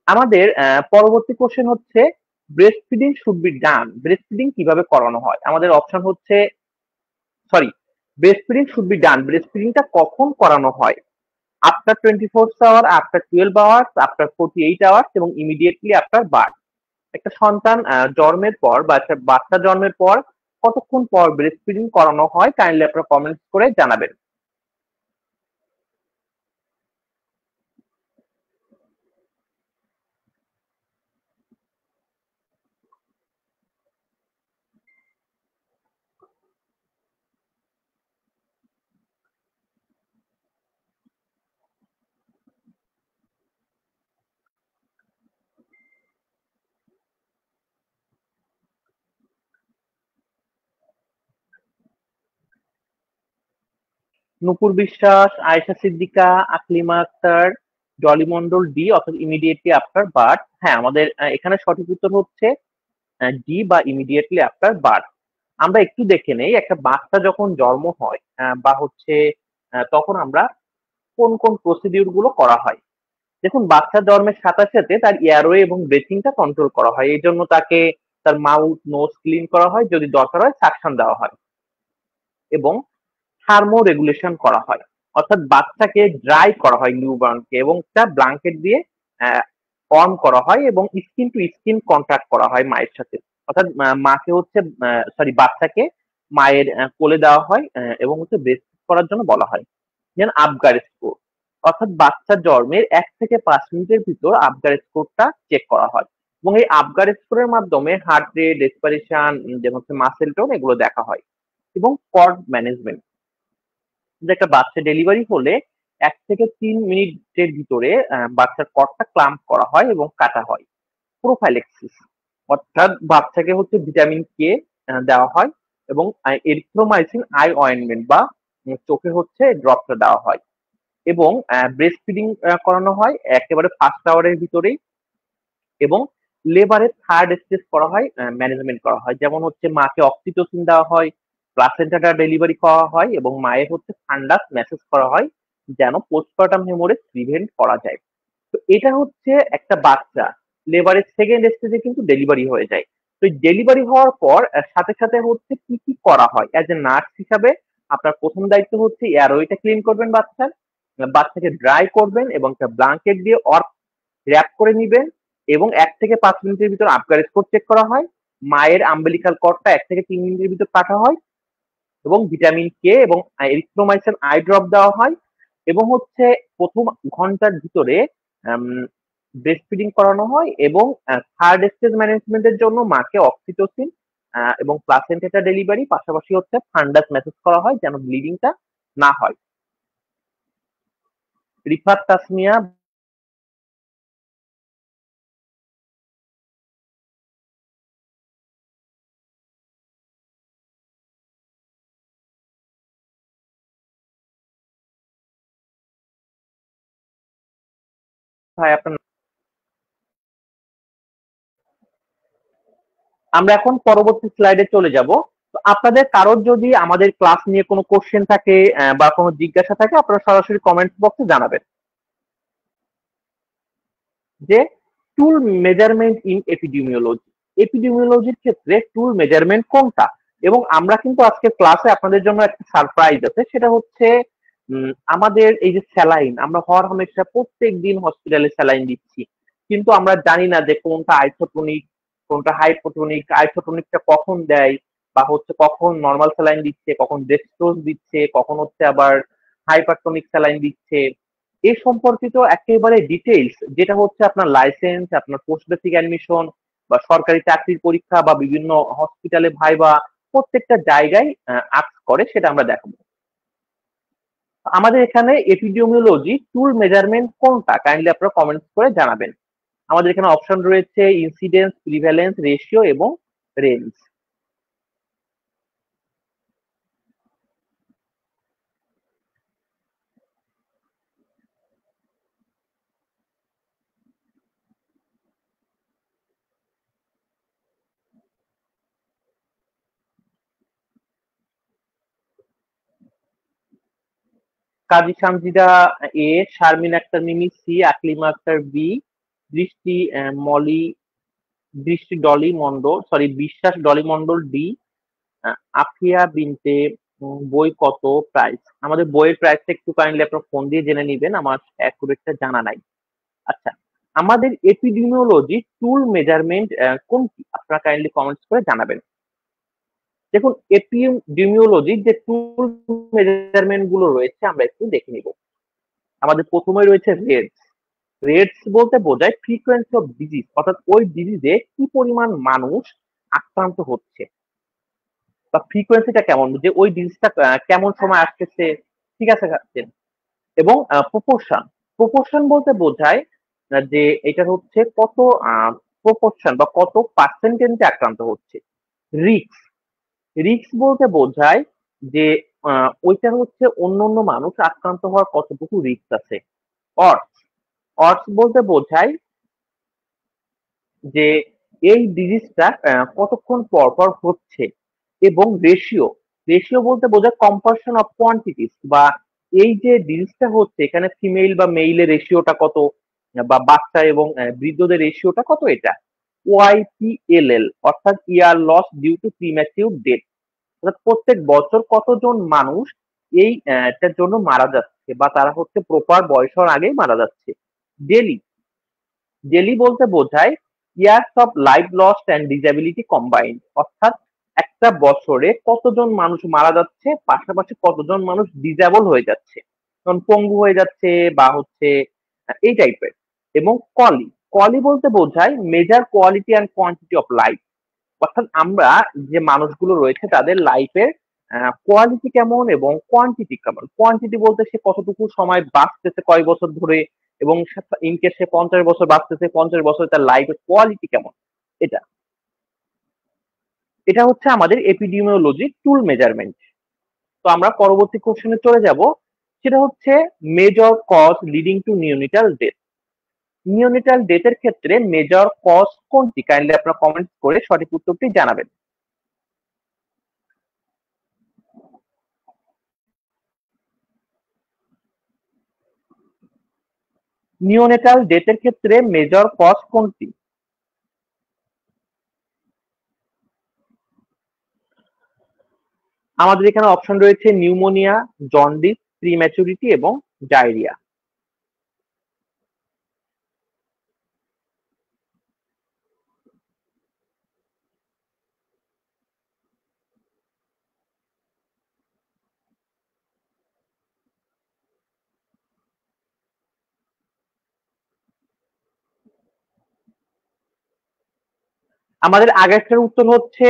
আমাদের পরবর্তী কোশ্চেন হচ্ছে breast feeding should be done, breast feeding কিভাবে করানো হয়? আমাদের অপশন হচ্ছে, sorry, breast feeding should be done, breast ফিডিংটা কখন করানো হয়? After 24 hour, after 12 hours, after 48 hours, এবং ইমিডিয়েটলি আফটার বার্থ। একটা সন্তান জন্মের পর বা একটা বাচ্চা জন্মের পর কতক্ষণ পর ব্রেস্ট ফিডিং করানো হয়, কাইন্ডলি আপনারা কমেন্টস করে জানাবেন। নূপুর বিশ্বাস, আয়েশা সিদ্দিকা, আকলিমা আক্তার, জলি মন্ডল, ডি অর্থাৎ ইমিডিয়েটলি আফটার বার্থ। হ্যাঁ, আমাদের এখানে সঠিক উত্তর হচ্ছে ডি, বা ইমিডিয়েটলি আফটার বার্থ। আমরা একটু দেখে নেই, একটা বাচ্চা যখন জন্ম হয় বা হচ্ছে তখন আমরা কোন কোন প্রসিডিউর গুলো করা হয়। দেখুন, বাচ্চা জন্মের সাথে সাথে তার এয়ারওয়ে এবং ব্রিথিংটা কন্ট্রোল করা হয়। এই জন্য তাকে তার মাউথ নোজ ক্লিন করা হয়, যদি দরকার হয় সাকশন দেওয়া হয়, এবং থার্মো রেগুলেশন করা হয়, অর্থাৎ বাচ্চাকে ড্রাই করা হয় নিউবর্নকে, এবং তা ব্ল্যাঙ্কেট দিয়ে ওয়ার্ম করা হয়, এবং স্কিন টু স্কিন কন্ট্যাক্ট করা হয় মায়ের সাথে। অর্থাৎ মাকে হচ্ছে, সরি, বাচ্চাকে মায়ের কোলে দেওয়া হয়, এবং হচ্ছে ব্রেস্ট করার জন্য বলা হয়। যেন আবগার স্কোর, অর্থাৎ বাচ্চা জন্মের 1 থেকে 5 মিনিটের ভিতর আবগার স্কোরটা চেক করা হয়, এবং এই আবগার স্কোরের মাধ্যমে হার্ট রেট, রেসপিরেশন, যেমন হচ্ছে মাসেল টোন, এগুলো দেখা হয়। এবং কর্ড ম্যানেজমেন্ট, যে একটা বাচ্চা ডেলিভারি হলে 1 থেকে 3 মিনিটের ভিতরে বাচ্চার কর্ডটা ক্লাম্প করা হয় এবং কাটা হয়। প্রোফাইলেক্সিস, অর্থাৎ বাচ্চাকে হচ্ছে ভিটামিন কে দেওয়া হয়, এবং এরিথ্রোমাইসিন আই অয়েন্টমেন্ট বা চোখে হচ্ছে ড্রপটা দেওয়া হয়। এবং ব্রেস্ট ফিডিং করানো হয় একেবারে ফার্স্ট আওয়ারের ভিতরেই, এবং লেবারের থার্ড স্টেজ করা হয়, ম্যানেজমেন্ট করা হয়। যেমন হচ্ছে মাকে অক্সিটোসিন দেওয়া হয়, প্লাসেন্টাটা ডেলিভারি করা হয়, এবং মায়ের হচ্ছে ঠান্ডা ম্যাসেজ করা হয়, যেন পোস্টপার্টাম হেমোরেজ প্রিভেন্ট করা যায়। তো এটা হচ্ছে একটা বাচ্চা লেবারের সেকেন্ড স্টেজে কিন্তু ডেলিভারি হয়ে যায়। তো ডেলিভারি হওয়ার পর সাথে সাথে হচ্ছে কি কি করা হয় অ্যাজ এ নার্স হিসাবে, আপনার প্রথম দায়িত্ব হচ্ছে এয়ারওয়েটা ক্লিন করবেন বাচ্চার, বাচ্চাকে ড্রাই করবেন এবং একটা ব্ল্যাঙ্কেট দিয়ে র‍্যাপ করে নিবেন এবং 1 থেকে 5 মিনিটের ভিতর আফগার স্পট চেক করা হয়। মায়ের আম্বিলিকাল কর্ডটা 1 থেকে 3 মিনিটের ভিতর কাটা হয় এবং ভিটামিন কে এবং এরিথ্রোমাইসিন আই ড্রপ দেওয়া হয় এবং হচ্ছে প্রথম ঘন্টার ভিতরে ব্রেস্ট ফিডিং করানো হয় এবং থার্ড স্টেজ ম্যানেজমেন্টের জন্য মাকে অক্সিটোসিন এবং প্লাসেন্টা ডেলিভারি, পাশাপাশি হচ্ছে ফান্ডাস মেসেজ করা হয় যেন ব্লিডিংটা না হয়। রিফাত তাসমিয়া ভাই, আপনার আমরা এখন পরবর্তী স্লাইডে চলে যাব। তো আপনাদের কারোর যদি আমাদের ক্লাস নিয়ে কোনো কোশ্চেন থাকে বা কোনো জিজ্ঞাসা থাকে, আপনারা সরাসরি কমেন্টস বক্সে জানাবেন। যে টুল মেজারমেন্ট ইন এপিডেমিওলজি, এপিডেমিওলজির ক্ষেত্রে টুল মেজারমেন্ট কোনটা? এবং আমরা কিন্তু আজকে ক্লাসে আপনাদের জন্য একটা সারপ্রাইজ আছে, সেটা হচ্ছে আমাদের এই যে স্যালাইন, আমরা হর হামেশা প্রত্যেক দিন হসপিটালে স্যালাইন দিচ্ছি, কিন্তু আমরা জানি না যে কোনটা আইসোটোনিক, কোনটা হাইপোটোনিক, আইসোটোনিকটা কখন দেয়, বা হচ্ছে কখন নর্মাল স্যালাইন দিচ্ছে, কখন ডেক্সট্রোজ দিচ্ছে, কখন হচ্ছে আবার হাইপারটোনিক স্যালাইন দিচ্ছে। এ সম্পর্কিত একেবারে ডিটেইলস, যেটা হচ্ছে আপনার লাইসেন্স, আপনার পোস্ট বেসিক অ্যাডমিশন বা সরকারি চাকরির পরীক্ষা বা বিভিন্ন হসপিটালে ভাইবা, প্রত্যেকটা জায়গায় আস্ক করে, সেটা আমরা দেখাবো। আমাদের এখানে এপিডেমিওলজি টুল মেজারমেন্ট কোনটা, কাইন্ডলি আপনারা কমেন্টস করে জানাবেন। আমাদের এখানে অপশন রয়েছে ইনসিডেন্স, প্রিভ্যালেন্স, রেশিও এবং রেঞ্জ। কাজী সামজিদা এ, শারমিন আক্তার মিমি সি, আকলিমা আক্তার বি, দৃষ্টি মলি, দৃষ্টি ডলি মন্ডল, সরি বিশ্বাস ডলি মন্ডল ডি, আফিয়া বিনতে বই কত, প্রাইস? আমাদের বইয়ের প্রাইসটা একটু কাইন্ডলি আপনার ফোন দিয়ে জেনে নিবেন, আমার অ্যাকুরেটটা জানা নাই। আচ্ছা, আমাদের এপিডেমিওলজি টুল মেজারমেন্ট কোনটি, আপনারা কাইন্ডলি কমেন্টস করে জানাবেন। দেখুন, এপিডেমিওলজির যে টুল মেজারমেন্ট গুলো রয়েছে আমরা একটু দেখে নিব। আমাদের প্রথমে রয়েছে রেটস। রেটস বলতে বোঝায় ফ্রিকোয়েন্সি অফ ডিজিজ, অর্থাৎ ওই ডিজিজে কি পরিমাণ মানুষ আক্রান্ত হচ্ছে বা ফ্রিকোয়েন্সিটা কেমন, যে ওই ডিজিজটা কেমন সময় আসতেছে, ঠিক আছে খাচ্ছেন। এবং প্রপোর্শন, প্রপোর্শন বলতে বোঝায় যে এটা হচ্ছে কত প্রপোর্শন বা কত পার্সেন্টেজে আক্রান্ত হচ্ছে। রিক্স, রিক্স বলতে বোঝায় যে ওইটা হচ্ছে অন্য অন্য মানুষ আক্রান্ত হওয়ার কতটুকু রিক্স আছে। অডস, অডস বলতে বোঝায় যে এই ডিজিজটা কতক্ষণ পর পর হচ্ছে। এবং রেশিও, রেশিও বলতে বোঝায় কম্পারশন অফ কোয়ান্টিটিস, বা এই যে ডিজিজটা হচ্ছে এখানে ফিমেল বা মেইলের রেশিওটা কত, বা বাচ্চা এবং বৃদ্ধদের রেশিওটা কত, এটা। ওয়াইপিএলএল অর্থাৎ year loss due to premature death, অর্থাৎ প্রত্যেক বছর কতজন মানুষ এই এটার জন্য মারা যাচ্ছে বা তারা হচ্ছে প্রপার বয়স হওয়ার আগেই মারা যাচ্ছে। ডেলি, ডেলি বলতে বোঝায় years of life lost and disability combined, অর্থাৎ একটা বছরে কতজন মানুষ মারা যাচ্ছে, পাশাপাশি কতজন মানুষ ডিসেবল হয়ে যাচ্ছে, যেমন পঙ্গু হয়ে যাচ্ছে বা হচ্ছে এই টাইপের। এবং কলি, কলি বলতে বোঝায় measure quality and quantity of life, অর্থাৎ আমরা যে মানুষগুলো রয়েছে তাদের লাইফের কোয়ালিটি কেমন এবং কোয়ান্টিটি কেমন। কোয়ান্টিটি বলতে সে কতটুকু সময় বাঁচতেছে কয় বছর ধরে, এবং ইনকেস সে 50 বছর বাঁচতেছে, 50 বছর তার লাইফের কোয়ালিটি কেমন, এটা। এটা হচ্ছে আমাদের এপিডেমিওলজি টুল মেজারমেন্ট। তো আমরা পরবর্তী কোশ্চেনে চলে যাব, সেটা হচ্ছে major cause leading to neonatal death. Neonatal ডেথের ক্ষেত্রে মেজর কজ কোনটি, কাইন্ডলি আপনারা কমেন্ট করে সঠিক উত্তরটি জানাবেন। নিওনেটাল ডেথের ক্ষেত্রে মেজর কজ কোনটি? আমাদের এখানে অপশন রয়েছে নিউমোনিয়া, জন্ডিস, প্রিম্যাচুরিটি এবং ডায়রিয়া। আমাদের আগেরটার উত্তর হচ্ছে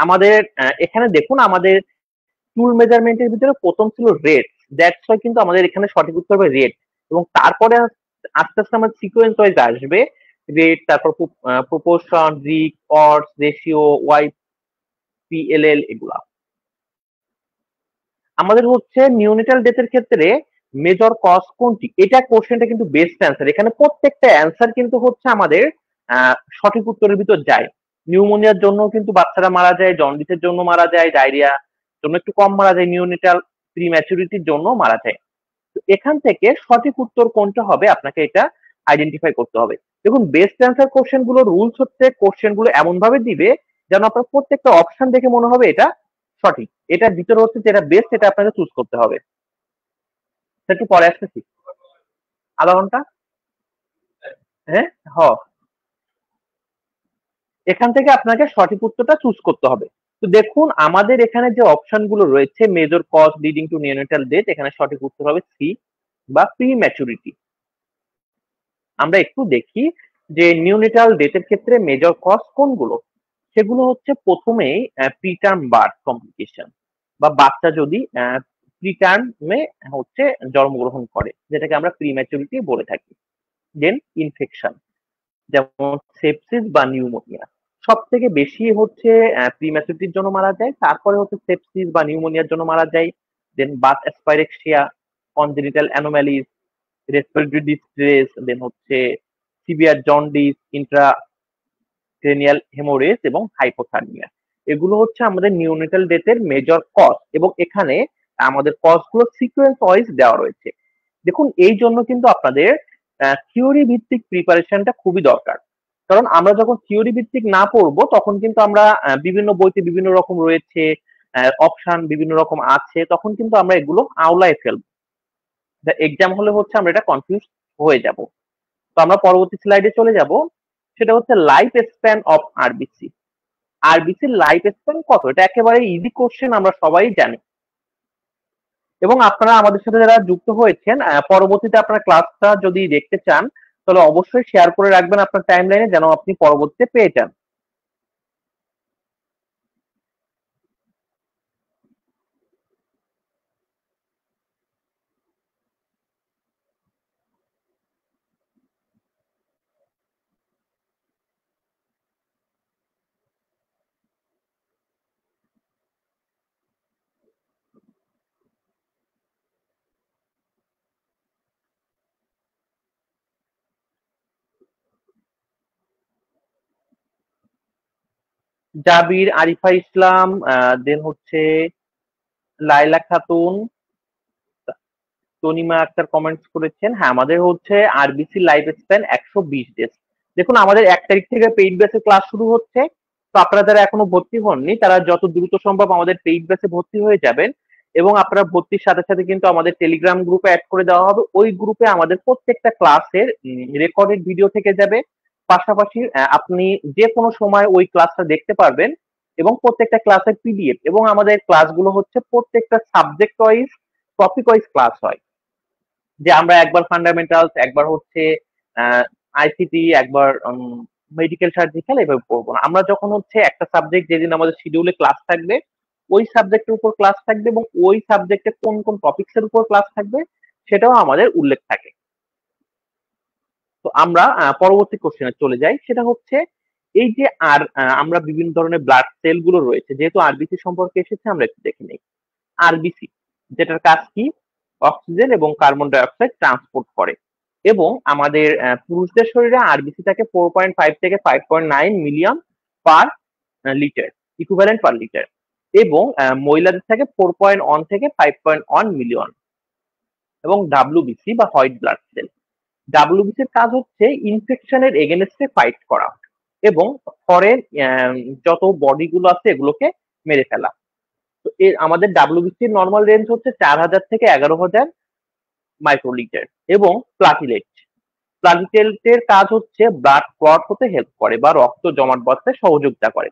আমাদের এখানে দেখুন আমাদের টুল মেজারমেন্টের ভিতরে প্রথম ছিল রেট, দ্যাটস ওয়াই কিন্তু আমাদের এখানে সঠিক উত্তর হবে রেট, এবং তারপরে আস্তে আস্তে আমাদের সিকোয়েন্স ওয়াইজ আসবে রেট, তারপর প্রপোর্শন, রিক, অডস, রেশিও, ওয়াই, পিএলএল এগুলা। আমাদের হচ্ছে নিউনিটাল ডেথের ক্ষেত্রে মেজর কজ কোনটি, এটা কোশ্চেনটা কিন্তু বেস্ট অ্যান্সার। এখানে প্রত্যেকটা অ্যান্সার কিন্তু হচ্ছে আমাদের সঠিক উত্তরের ভিতর যায়। নিউমোনিয়ার জন্য কিন্তু বাচ্চারা মারা যায়, জন্ডিসের জন্য মারা যায়, ডায়রিয়া জন্য একটু কম মারা যায়, নিউনিটাল প্রিম্যাচুরিটির জন্য মারা যায়। তো এখান থেকে সঠিক উত্তর কোনটা হবে আপনাকে এটা আইডেন্টিফাই করতে হবে। দেখুন বেস্ট অ্যান্সার কোশ্চেন গুলো রুলস হচ্ছে কোশ্চেন গুলো এমন ভাবে দিবে যেন আপনার প্রত্যেকটা অপশন দেখে মনে হবে এটা সঠিক। এটার ভিতরে হচ্ছে যেটা বেস্ট এটা আপনাকে চুজ করতে হবে। একটু পরে আসতেছি, আধা ঘন্টা। হ্যাঁ, হ, এখান থেকে আপনাকে সঠিক উত্তরটা চুজ করতে হবে। তো দেখুন আমাদের এখানে যে অপশন গুলো রয়েছে major cause leading to neonatal death, এখানে সঠিক উত্তর হবে সি বা প্রি ম্যাচুরিটি। আমরা একটু দেখি যে নিওনেটাল ডেথের ক্ষেত্রে মেজর কজ কোনগুলো। সেগুলো হচ্ছে প্রথমেই প্রিটার্ম বার্থ কমপ্লিকেশন, বা বাচ্চা যদি প্রিটার্মে হচ্ছে জন্মগ্রহণ করে, যেটাকে আমরা প্রিম্যাচুরিটি বলে থাকি। দেন ইনফেকশন, যেমন সেপসিস বা নিউমোনিয়া, সব থেকে বেশি হচ্ছে প্রিম্যাচুরিটির জন্য মারা যায়, তারপরে হচ্ছে সেপসিস বা নিউমোনিয়ার জন্য মারা যায়। দেন বাত অ্যাসপাইরেক্সিয়া, কনজেনিটাল অ্যানোম্যালিজ, রেসপিরেটরি ডিস্ট্রেস, দেন হচ্ছে সিভিয়ার জন্ডিস, ইন্ট্রাক্রেনিয়াল হেমোরেজ এবং হাইপোথার্মিয়া। এগুলো হচ্ছে আমাদের নিওনেটাল ডেথের মেজর কজ, এবং এখানে আমাদের কজ গুলো সিকোয়েন্স ওয়াইজ দেওয়া রয়েছে। দেখুন এই জন্য কিন্তু আপনাদের থিওরি ভিত্তিক প্রিপারেশনটা খুবই দরকার। কারণ আমরা যখন থিওরি ভিত্তিক না পড়বো তখন কিন্তু আমরা বিভিন্ন বইতে বিভিন্ন রকম রয়েছে, অপশন বিভিন্ন রকম আছে, তখন কিন্তু আমরা এগুলো আওলায় ফেলবো। এক্সাম হলে হচ্ছে আমরা এটা কনফিউজ হয়ে যাব। তো আমরা পরবর্তী স্লাইডে চলে যাব, সেটা হচ্ছে লাইফ স্প্যান অফ আরবিসি। আরবিসির লাইফ স্প্যান কত, এটা একেবারে ইজি কোশ্চেন, আমরা সবাই জানি। এবং আপনারা আমাদের সাথে যারা যুক্ত হয়েছেন পরবর্তীতে আপনারা ক্লাসটা যদি দেখতে চান তাহলে অবশ্যই শেয়ার করে রাখবেন আপনার টাইমলাইনে, যেন আপনি পরবর্তীতে পেয়ে যান। জাবির, আরিফা ইসলাম, দেন হচ্ছে লাইলা খাতুন, তনিমা আক্তার কমেন্টস করেছেন। হ্যাঁ, আমাদের হচ্ছে আরবিসি লাইফ স্প্যান 120 ডেজ। দেখুন আমাদের 1 তারিখ থেকে পেইড ব্যাচে ক্লাস শুরু হচ্ছে। তো আপনারা যারা এখনো ভর্তি হননি তারা যত দ্রুত সম্ভব আমাদের পেইড ব্যাচে ভর্তি হয়ে যাবেন, এবং আপনারা ভর্তির সাথে সাথে কিন্তু আমাদের টেলিগ্রাম গ্রুপে অ্যাড করে দেওয়া হবে। ওই গ্রুপে আমাদের প্রত্যেকটা ক্লাসের রেকর্ডেড ভিডিও থেকে যাবে, পাশাপাশি আপনি যে কোনো সময় ওই ক্লাসটা দেখতে পারবেন, এবং প্রত্যেকটা ক্লাসের পিডিএফ, এবং আমাদের ক্লাসগুলো হচ্ছে প্রত্যেকটা subject wise, topic wise class হয়। যে আমরা একবার ফান্ডামেন্টালস, একবার হচ্ছে আইসিটি, একবার মেডিকেল সার্জিক্যাল, এভাবে পড়বো না। আমরা যখন হচ্ছে একটা সাবজেক্ট যেদিন আমাদের শিডিউলে ক্লাস থাকবে ওই সাবজেক্টের উপর ক্লাস থাকবে, এবং ওই সাবজেক্টে কোন কোন টপিকস এর উপর ক্লাস থাকবে সেটাও আমাদের উল্লেখ থাকে। তো আমরা পরবর্তী কোশ্চেনে চলে যাই, সেটা হচ্ছে এই যে আমরা বিভিন্ন ধরনের ব্লাড সেল গুলো রয়েছে, যেহেতু আরবিসি সম্পর্কে এসেছে আমরা একটু দেখে নেই। আরবিসি, যেটার কাজ কি, অক্সিজেন এবং কার্বন ডাই অক্সাইড ট্রান্সপোর্ট করে, এবং আমাদের পুরুষদের শরীরে আরবিসি থাকে 4.5 থেকে 5.9 million per litre, equivalent per litre, এবং মহিলাদের থাকে 4.1 থেকে 5.1 মিলিয়ন। এবং ডাব্লিউবিসি বা হোয়াইট ব্লাড সেল, ডাব্লিউবিসির কাজ হচ্ছে ইনফেকশনের এগেনস্টে ফাইট করা, এবং ফরেন যত বডি গুলো আছে এগুলোকে মেরে ফেলা। তো এর আমাদের ডাব্লিউবিসির নর্মাল রেঞ্জ হচ্ছে 4000 থেকে 11000 মাইক্রোলিটার। এবং প্লাটিলেট, প্লাটিলেটের কাজ হচ্ছে ব্লাড ক্লট হতে হেল্প করে বা রক্ত জমাট বাঁধতে সহযোগিতা করে।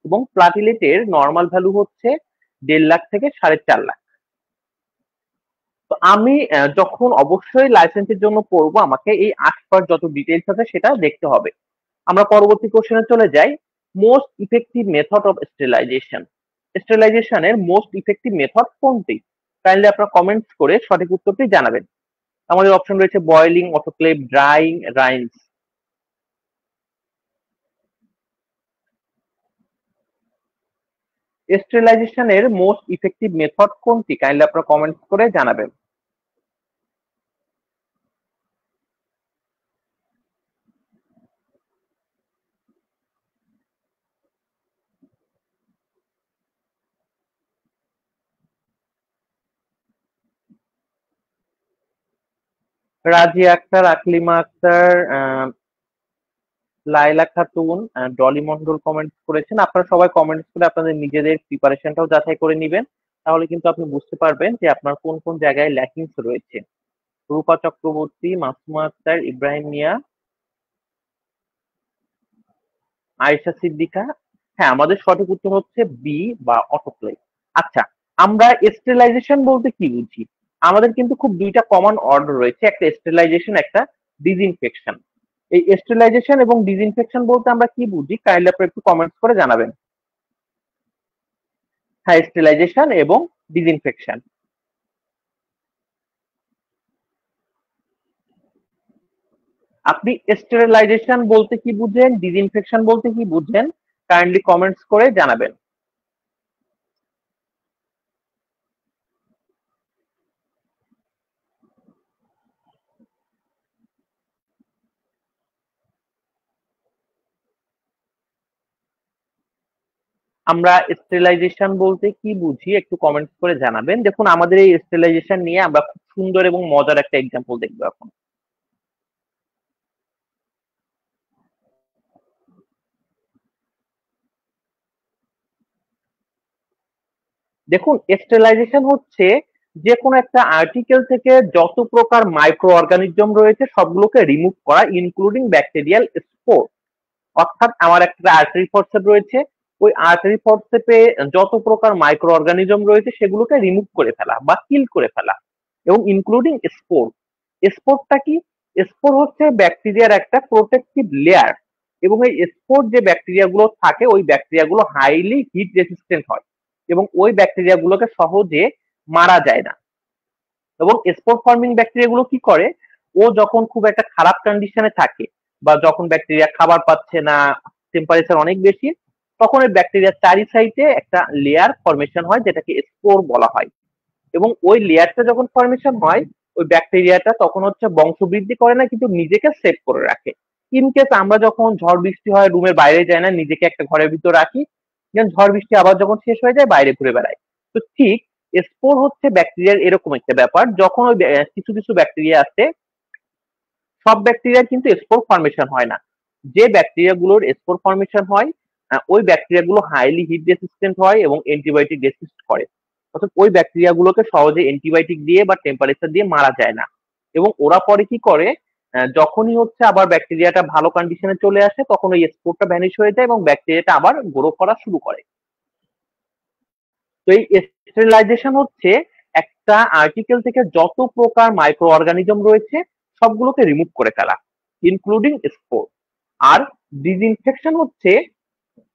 এবং প্লাটিলেটের নর্মাল ভ্যালু হচ্ছে 1.5 লাখ থেকে 4.5 লাখ। তো আমি যখন অবশ্যই লাইসেন্সের জন্য পড়বো, আমাকে এই আশপাশ যত ডিটেলস আছে সেটা দেখতে হবে। আমরা পরবর্তী কোশ্চেনে চলে যাই। Most effective method of sterilization, স্টেরিলাইজেশনের মোস্ট ইফেক্টিভ মেথড কোনটি? কাইন্ডলি আপনারা কমেন্টস করে সঠিক উত্তরটি জানাবেন। আমাদের অপশন রয়েছে বয়েলিং, অটোক্লেভ, ড্রাইং, রাইন্স। স্টেরিলাইজেশনের মোস্ট ইফেক্টিভ মেথড কোনটি? কাইন্ডলি আপনারা কমেন্টস করে জানাবেন। রাজিয়া আক্তার, আকলিমা আক্তার, লাইলা খাতুন, ডলি মন্ডল কমেন্টস করেছেন। আপনারা সবাই কমেন্টস করে আপনাদের নিজেদের প্রিপারেশনটাও যাচাই করে নিবেন, তাহলে কিন্তু আপনি বুঝতে পারবেন যে আপনার কোন কোন জায়গায় ল্যাকিংস রয়েছে। রূপা চক্রবর্তী, মাসুমা আক্তার, ইব্রাহিম মিয়া, আয়েশা সিদ্দিকা। হ্যাঁ, আমাদের সঠিক উত্তর হচ্ছে বি বা অটোক্লেভ। আচ্ছা, আমরা স্টেরিলাইজেশন বলতে কি বুঝি? আমাদের কিন্তু খুব দুইটা কমন অর্ডার রয়েছে, একটা স্টেরিলাইজেশন, একটা ডিসইনফেকশন। এই স্টেরিলাইজেশন এবং ডিসইনফেকশন বলতে আমরা কি বুঝি? কাইন্ডলি আপনি একটু কমেন্টস করে জানাবেন। হ্যাঁ, স্টেরিলাইজেশন এবং ডিসইনফেকশন। আপনি স্টেরিলাইজেশন বলতে কি বুঝেন, ডিসইনফেকশন বলতে কি বুঝেন? কাইন্ডলি কমেন্টস করে জানাবেন। আমরা স্টেরিলাইজেশন বলতে কি বুঝি একটু কমেন্টস করে জানাবেন। দেখুন, আমাদের এই স্টেরিলাইজেশন নিয়ে আমরা খুব সুন্দর এবং মজার একটা এক্সাম্পল দেখবো এখন। দেখুন, স্টেরিলাইজেশন হচ্ছে যে কোনো একটা আর্টিকেল থেকে যত প্রকার মাইক্রো অর্গানিজম রয়েছে সবগুলোকে রিমুভ করা, ইনক্লুডিং ব্যাকটেরিয়াল স্পোর। অর্থাৎ আমার একটা আর্টারি ফরসেপ রয়েছে, ওই আর্টারি ফরসেপে যত প্রকার মাইক্রো অর্গানিজম রয়েছে সেগুলোকে রিমুভ করে ফেলা বা কিল করে ফেলা। এবং ইনক্লুডিং স্পোর। স্পোরটা কি? স্পোর হচ্ছে ব্যাকটেরিয়ার একটা প্রোটেক্টিভ লেয়ার। এবং এই স্পোর যে ব্যাকটেরিয়া গুলো থাকে, ওই ব্যাকটেরিয়া গুলো হাইলি হিট রেসিস্টেন্ট হয় এবং ওই ব্যাকটেরিয়া গুলোকে সহজে মারা যায় না। এবং স্পোর ফর্মিং ব্যাকটেরিয়া গুলো কি করে, ও যখন খুব একটা খারাপ কন্ডিশনে থাকে বা যখন ব্যাকটেরিয়া খাবার পাচ্ছে না, টেম্পারেচার অনেক বেশি, তখন ওই ব্যাকটেরিয়ার চারি সাইডে একটা লেয়ার ফরমেশন হয় যেটাকে স্পোর বলা হয়। এবং ওই লেয়ারটা যখন ফরমেশন হয়, ওই ব্যাকটেরিয়াটা তখন হচ্ছে বংশবৃদ্ধি করে না, কিন্তু নিজেকে সেভ করে রাখে। ইনকেস আমরা যখন ঝড় বৃষ্টি হয় রুমের বাইরে যায় না, নিজেকে একটা ঘরের ভিতর রাখি, ঝড় বৃষ্টি আবার যখন শেষ হয়ে যায় বাইরে ঘুরে বেড়াই। তো ঠিক স্পোর হচ্ছে ব্যাকটেরিয়ার এরকম একটা ব্যাপার। যখন ওই কিছু কিছু ব্যাকটেরিয়া আছে, সব ব্যাকটেরিয়ার কিন্তু স্পোর ফরমেশন হয় না। যে ব্যাকটেরিয়া গুলোর স্পোর ফরমেশন হয়, ওই ব্যাকটেরিয়া গুলো হাইলি হিট রেসিস্টেন্ট হয় এবং অ্যান্টিবায়োটিক রেসিস্ট করে। অর্থাৎ ওই ব্যাকটেরিয়া গুলোকে সহজে অ্যান্টিবায়োটিক দিয়ে বা টেম্পারেচার দিয়ে মারা যায় না। এবং ওরা পরে কি করে, যখনই হচ্ছে আবার ব্যাকটেরিয়াটা ভালো কন্ডিশনে চলে আসে, তখন ওই স্পোরটা ভ্যানিশ হয়ে যায় এবং ব্যাকটেরিয়াটা আবার গ্রো করা শুরু করে। তো এই স্টেরিলাইজেশন হচ্ছে একটা আর্টিকেল থেকে যত প্রকার মাইক্রো অর্গানিজম রয়েছে সবগুলোকে রিমুভ করে ফেলা, ইনক্লুডিং স্পোর। আর ডিসইনফেকশন হচ্ছে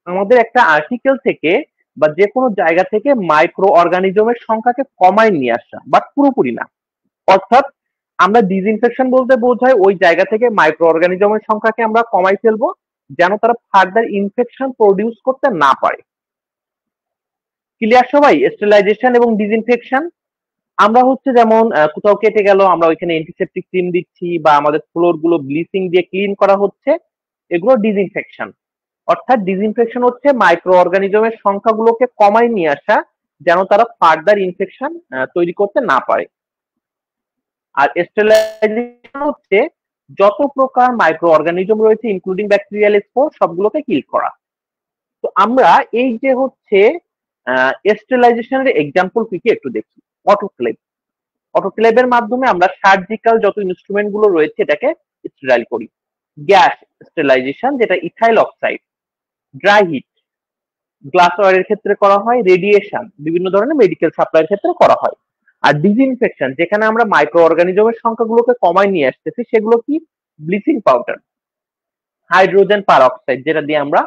আমাদের একটা আর্টিকেল থেকে বা যে কোনো জায়গা থেকে মাইক্রো অর্গানিজমের সংখ্যাকে কমায় নিয়ে আসা, বাট পুরোপুরি না। অর্থাৎ আমরা ডিসইনফেকশন বলতে বোঝায় ওই জায়গা থেকে মাইক্রো অর্গানিজমের সংখ্যাকে আমরা কমাই ফেলবো, যেন তারা ফার্দার ইনফেকশন প্রডিউস করতে না পারে। ক্লিয়ার সবাই স্টেরিলাইজেশন এবং ডিসইনফেকশন? আমরা হচ্ছে যেমন কোথাও কেটে গেল, আমরা ওইখানে অ্যান্টিসেপটিক ক্রিম দিচ্ছি বা আমাদের ফ্লোর গুলো ব্লিচিং দিয়ে ক্লিন করা হচ্ছে, এগুলো ডিসইনফেকশন। অর্থাৎ ডিসইনফেকশন হচ্ছে মাইক্রো অর্গানিজমের সংখ্যাগুলোকে কমায় নিয়ে আসা, যেন তারা ফার্দার ইনফেকশন তৈরি করতে না পারে। আর স্টেরিলাইজেশন হচ্ছে যত প্রকার মাইক্রো অর্গানিজম রয়েছে ইনক্লুডিং ব্যাকটেরিয়াল স্পোর সবগুলোকে কিল করা। তো আমরা এই যে হচ্ছে স্টেরিলাইজেশনের এক্সাম্পল কি কি একটু দেখি। অটোক্লেভ, অটোক্লেভের মাধ্যমে আমরা সার্জিক্যাল যত ইনস্ট্রুমেন্ট গুলো রয়েছে এটাকে স্টেরাইল করি। গ্যাস স্টেরিলাইজেশন, যেটা ইথাইল অক্সাইড। ড্রাই হিট গ্লাসওয়্যারের ক্ষেত্রে করা হয়। রেডিয়েশন বিভিন্ন ধরনের মেডিকেল সাপ্লাইয়ের ক্ষেত্রে করা হয়। আর ডিসইনফেকশন, যেখানে আমরা মাইক্রো অর্গানিজমের সংখ্যাগুলোকে কমায় নিয়ে আসতেছি, সেগুলো কি? Bleaching powder. হাইড্রোজেন পারঅক্সাইড, যেটা দিয়ে আমরা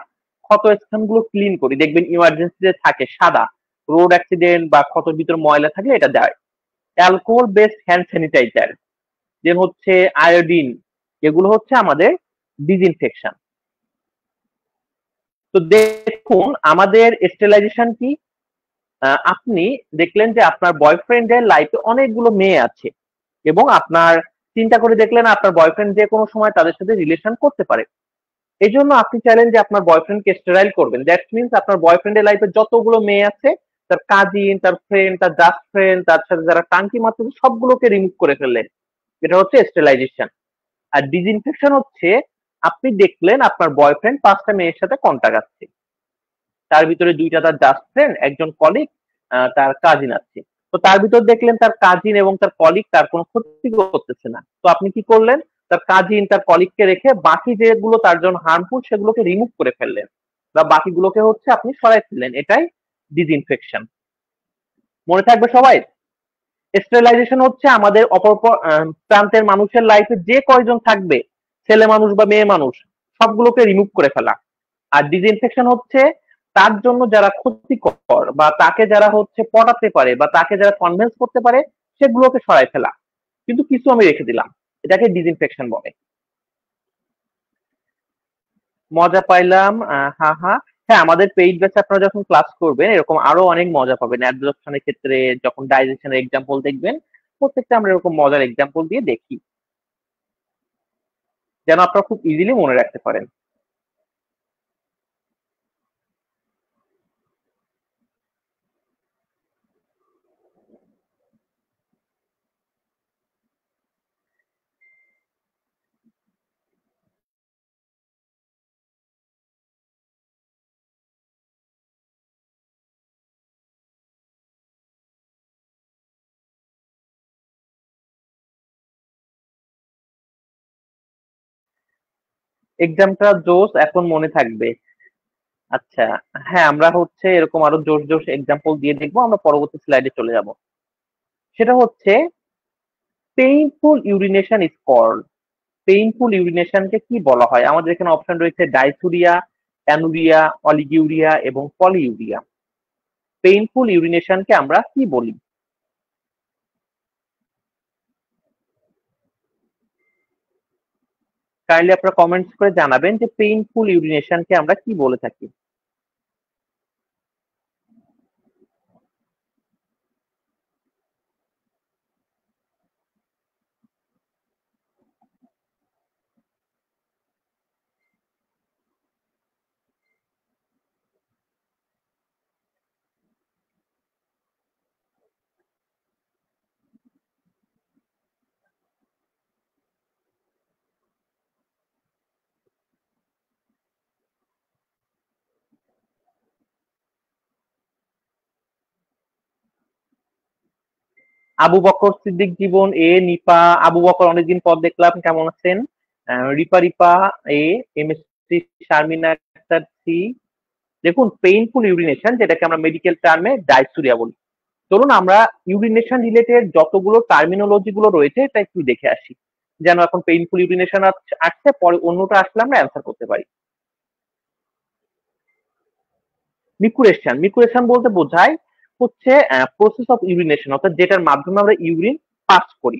ক্ষত স্থানগুলো ক্লিন করি, দেখবেন ইমার্জেন্সিতে থাকে সাদা, রোড অ্যাক্সিডেন্ট বা ক্ষতর ভিতর ময়লা থাকলে এটা দেয়। অ্যালকোহল বেসড হ্যান্ড স্যানিটাইজার, যে হচ্ছে আয়োডিন, এগুলো হচ্ছে আমাদের ডিসইনফেকশন। তো দেখুন আমাদের স্টেরিলাইজেশন কি। আপনি দেখলেন যে আপনার বয়ফ্রেন্ডের লাইফে অনেকগুলো মেয়ে আছে এবং আপনার চিন্তা করে দেখলেন আপনার বয়ফ্রেন্ড যে কোনো সময় তাদের সাথে রিলেশন করতে পারে। এই জন্য আপনি চাইলেন যে আপনার বয়ফ্রেন্ডকে স্টেরাইল করবেন। দ্যাট মিনস আপনার বয়ফ্রেন্ডের লাইফে যতগুলো মেয়ে আছে, তার কাজিন, তার ফ্রেন্ড, তার জাস্ট ফ্রেন্ড, তার সাথে যারা টাঙ্কি মারতেছে, সবগুলোকে রিমুভ করে ফেললেন। এটা হচ্ছে স্টেরিলাইজেশন। আর ডিসইনফেকশন হচ্ছে আপনি দেখলেন আপনার বয়ফ্রেন্ড 5টা মেয়ের সাথে কন্টাক্ট আছে, তার ভিতরে 2টা তার জাস্ট ফ্রেন্ড, একজন কলিগ, তার কাজিন আছে। তো তার ভিতর দেখলেন তার কাজিন এবং তার কলিগ তার কোনো ক্ষতি করতেছে না, তো আপনি কি করলেন? তার কাজিন, তার কলিগকে রেখে বাকি যেগুলো তার জন্য হার্মফুল সেগুলোকে রিমুভ করে ফেললেন বা বাকিগুলোকে হচ্ছে আপনি সরাই ফেললেন। এটাই ডিসইনফেকশন। মনে থাকবে সবাই। স্টেরিলাইজেশন হচ্ছে আমাদের অপর প্রান্তের মানুষের লাইফে যে কয়জন থাকবে, ছেলে মানুষ বা মেয়ে মানুষ, সবগুলোকে রিমুভ করে ফেলা। আর ডিসইনফেকশন হচ্ছে তার জন্য যারা ক্ষতিকর বা তাকে যারা হচ্ছে পটাতে পারে বা তাকে যারা কনভিন্স করতে পারে, সেগুলোকে সরাই ফেলা। কিন্তু কিছু আমি রেখে দিলাম, এটাকে ডিসইনফেকশন বলে। মজা পাইলাম, হা হা। হ্যাঁ, আমাদের পেইড ব্যাচে আপনারা যখন ক্লাস করবেন এরকম আরো অনেক মজা পাবেন। অ্যাবজর্পশনের ক্ষেত্রে যখন ডাইজেশনের এক্সাম্পল দেখবেন, প্রত্যেকটা আমরা এরকম মজার এক্সাম্পল দিয়ে দেখি, যেন আপনারা খুব ইজিলি মনে রাখতে পারেন। এক্সামটা জোস, এখন মনে থাকবে। আচ্ছা, হ্যাঁ আমরা হচ্ছে এরকম আরো জোস জোস এক্সাম্পল দিয়ে দেখবো, আমরা পরবর্তী স্লাইডে চলে যাব। সেটা হচ্ছে painful urination is called. Painful ইউরিনেশনকে কি বলা হয়? আমাদের এখানে অপশন রয়েছে ডাইসুরিয়া, অ্যানুরিয়া, অলিগিউরিয়া এবং পলিইউরিয়া। পেইনফুল ইউরিনেশনকে আমরা কি বলি? কাইন্ডলি আপনারা কমেন্টস করে জানাবেন যে পেইনফুল ইউরিনেশনকে আমরা কি বলে থাকি। আবু বকর সিদ্দিক জীবন এ, নিপা। আবু বকর অনেকদিন পর দেখলাম, কেমন আছেন? Ripa Ripa A, M S C Sharmina Akter C. দেখুন পেইনফুল ইউরিনেশন, যেটাকে আমরা মেডিকেল টার্মে ডাইসুরিয়া বলি। চলুন আমরা ইউরিনেশন রিলেটেড যতগুলো টার্মিনোলজি গুলো রয়েছে এটা একটু দেখে আসি, যেন এখন পেইনফুল ইউরিনেশন আসছে, পরে অন্যটা আসলে আমরা অ্যান্সার করতে পারি। মিকুরেশন, মিকুরেশন বলতে বোঝায় হচ্ছে প্রসেস অফ ইউরিনেশন, অর্থাৎ যেটার মাধ্যমে আমরা ইউরিন পাস করি।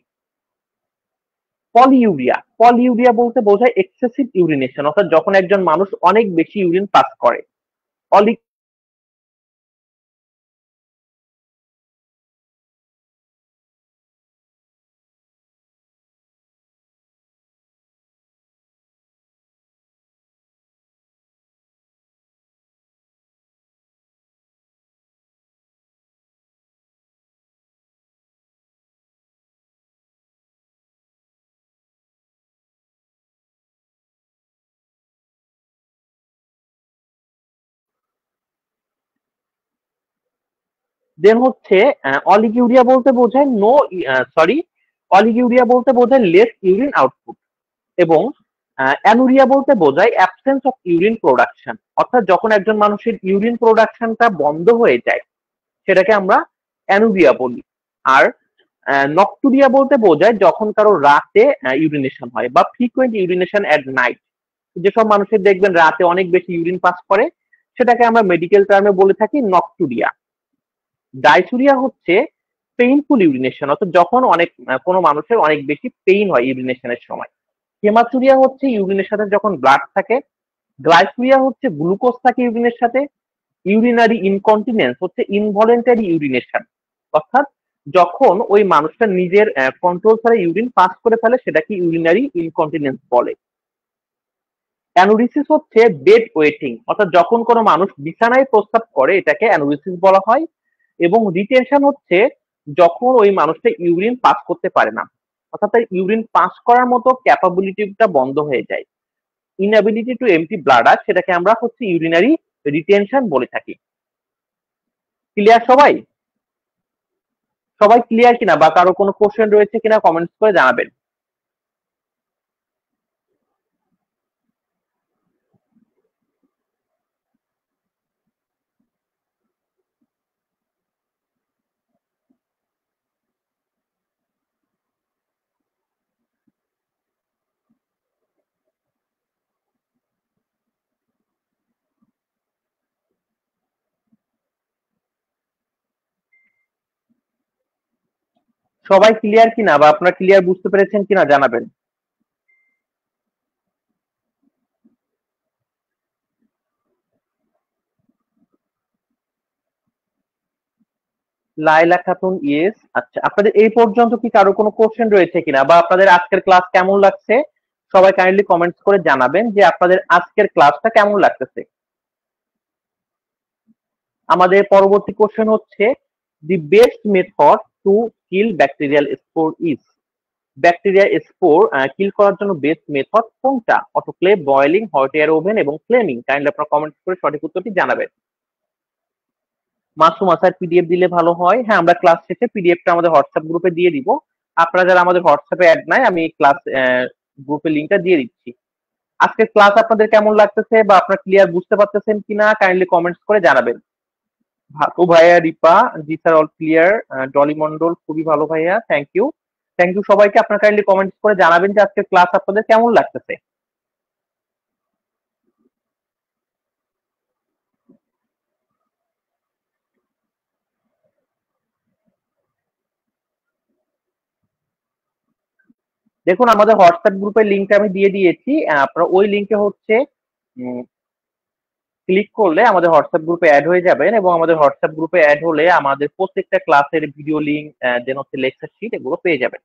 পলিইউরিয়া, পলিইউরিয়া বলতে বোঝায় এক্সেসিভ ইউরিনেশন, অর্থাৎ যখন একজন মানুষ অনেক বেশি ইউরিন পাস করে। অলি দেন হচ্ছে অলিগিউরিয়া বলতে বোঝায় অলিগিউরিয়া বলতে বোঝায় লেস ইউরিন আউটপুট, এবং অ্যানুরিয়া বলতে বোঝায় অ্যাবসেন্স অফ ইউরিন প্রোডাকশন, অর্থাৎ যখন একজন মানুষের ইউরিন প্রোডাকশনটা বন্ধ হয়ে যায় সেটাকে আমরা অ্যানুরিয়া বলি। আর নকটুরিয়া বলতে বোঝায় যখন কারো রাতে ইউরিনেশন হয় বা ফ্রিকুয়েন্ট ইউরিনেশন এট নাইট। যেসব মানুষের দেখবেন রাতে অনেক বেশি ইউরিন পাস করে সেটাকে আমরা মেডিকেল টার্মে বলে থাকি নকটুরিয়া। ডাইসুরিয়া হচ্ছে পেইনফুল ইউরিনেশন, অর্থাৎ যখন কোনো মানুষের অনেক বেশি পেইন হয় ইউরিনেশনের সময়। হেমাচুরিয়া হচ্ছে ইউরিনের সাথে যখন ব্লাড থাকে। গ্লাইসুরিয়া হচ্ছে গ্লুকোজ থাকে ইউরিনের সাথে। ইউরিনারি ইনকন্টিনেন্স হচ্ছে ইনভলেন্টারি ইউরিনেশন, অর্থাৎ যখন ওই মানুষটা নিজের কন্ট্রোল ছাড়া ইউরিন পাস করে ফেলে সেটাকে ইউরিনারি ইনকন্টিনেন্স বলে। অ্যানুরিসিস হচ্ছে বেড ওয়েটিং, অর্থাৎ যখন কোনো মানুষ বিছানায় প্রস্রাব করে এটাকে অ্যানুরিসিস বলা হয়। এবং রিটেনশন হচ্ছে যখন ওই মানুষটা ইউরিন পাস করতে পারে না, অর্থাৎ তার ইউরিন পাস করার মতো ক্যাপাবিলিটিটা বন্ধ হয়ে যায়, ইনএবিলিটি টু এমটি ব্লাডার, সেটাকে আমরা হচ্ছে ইউরিনারি রিটেনশন বলে থাকি। ক্লিয়ার সবাই? সবাই ক্লিয়ার কিনা বা কারো কোনো কোশ্চেন রয়েছে কিনা কমেন্টস করে জানাবেন। সবাই ক্লিয়ার কিনা বা আপনারা ক্লিয়ার বুঝতে পেরেছেন কিনা জানাবেন। লাইলা খাতুন, ইয়েস। আচ্ছা, আপনাদের এই পর্যন্ত কি কারো কোনো কোশ্চেন রয়েছে কিনা বা আপনাদের আজকের ক্লাস কেমন লাগছে সবাই কাইন্ডলি কমেন্টস করে জানাবেন যে আপনাদের আজকের ক্লাসটা কেমন লাগতেছে। আমাদের পরবর্তী কোশ্চেন হচ্ছে the best method to kill bacterial spore is. Bacteria spore kill করার জন্য বেস্ট মেথড কোনটা? Autoclave, boiling, hot air oven এবং ফ্লেমিং। কাইন্ডলি আপনারা কমেন্টস করে সঠিক উত্তরটি জানাবেন। মাসুম আসার পিডিএফ দিলে ভালো হয়। হ্যাঁ, আমরা ক্লাস শেষে পিডিএফটা আমাদের হোয়াটসঅ্যাপ গ্রুপে দিয়ে দিব। আপনারা যারা আমাদের হোয়াটসঅ্যাপে অ্যাড নাই, আমি ক্লাস গ্রুপের লিঙ্কটা দিয়ে দিচ্ছি। আজকের ক্লাস আপনাদের কেমন লাগতেছে বা আপনারা ক্লিয়ার বুঝতে পারতেছেন কিনা কাইন্ডলি কমেন্টস করে জানাবেন। ভাকু ভাইয়া, Ripa, ji sir all clear. Dolly Mondal, খুবই ভালো ভাইয়া, থ্যাংক ইউ। থ্যাংক ইউ সবাইকে। আপনারা কাইন্ডলি কমেন্টস করে জানাবেন যে আজকের ক্লাস আপনাদের কেমন লাগতেছে। দেখুন, আমাদের হোয়াটসঅ্যাপ গ্রুপের লিঙ্কটা আমি দিয়ে দিয়েছি। আপনারা ওই লিঙ্কে হচ্ছে ক্লিক করলে আমাদের হোয়াটসঅ্যাপ গ্রুপে অ্যাড হয়ে যাবেন, এবং আমাদের হোয়াটসঅ্যাপ গ্রুপে অ্যাড হলে আমাদের প্রত্যেকটা ক্লাসের ভিডিও লিঙ্ক, দেন হচ্ছে লেকচার শিট, এগুলো পেয়ে যাবেন।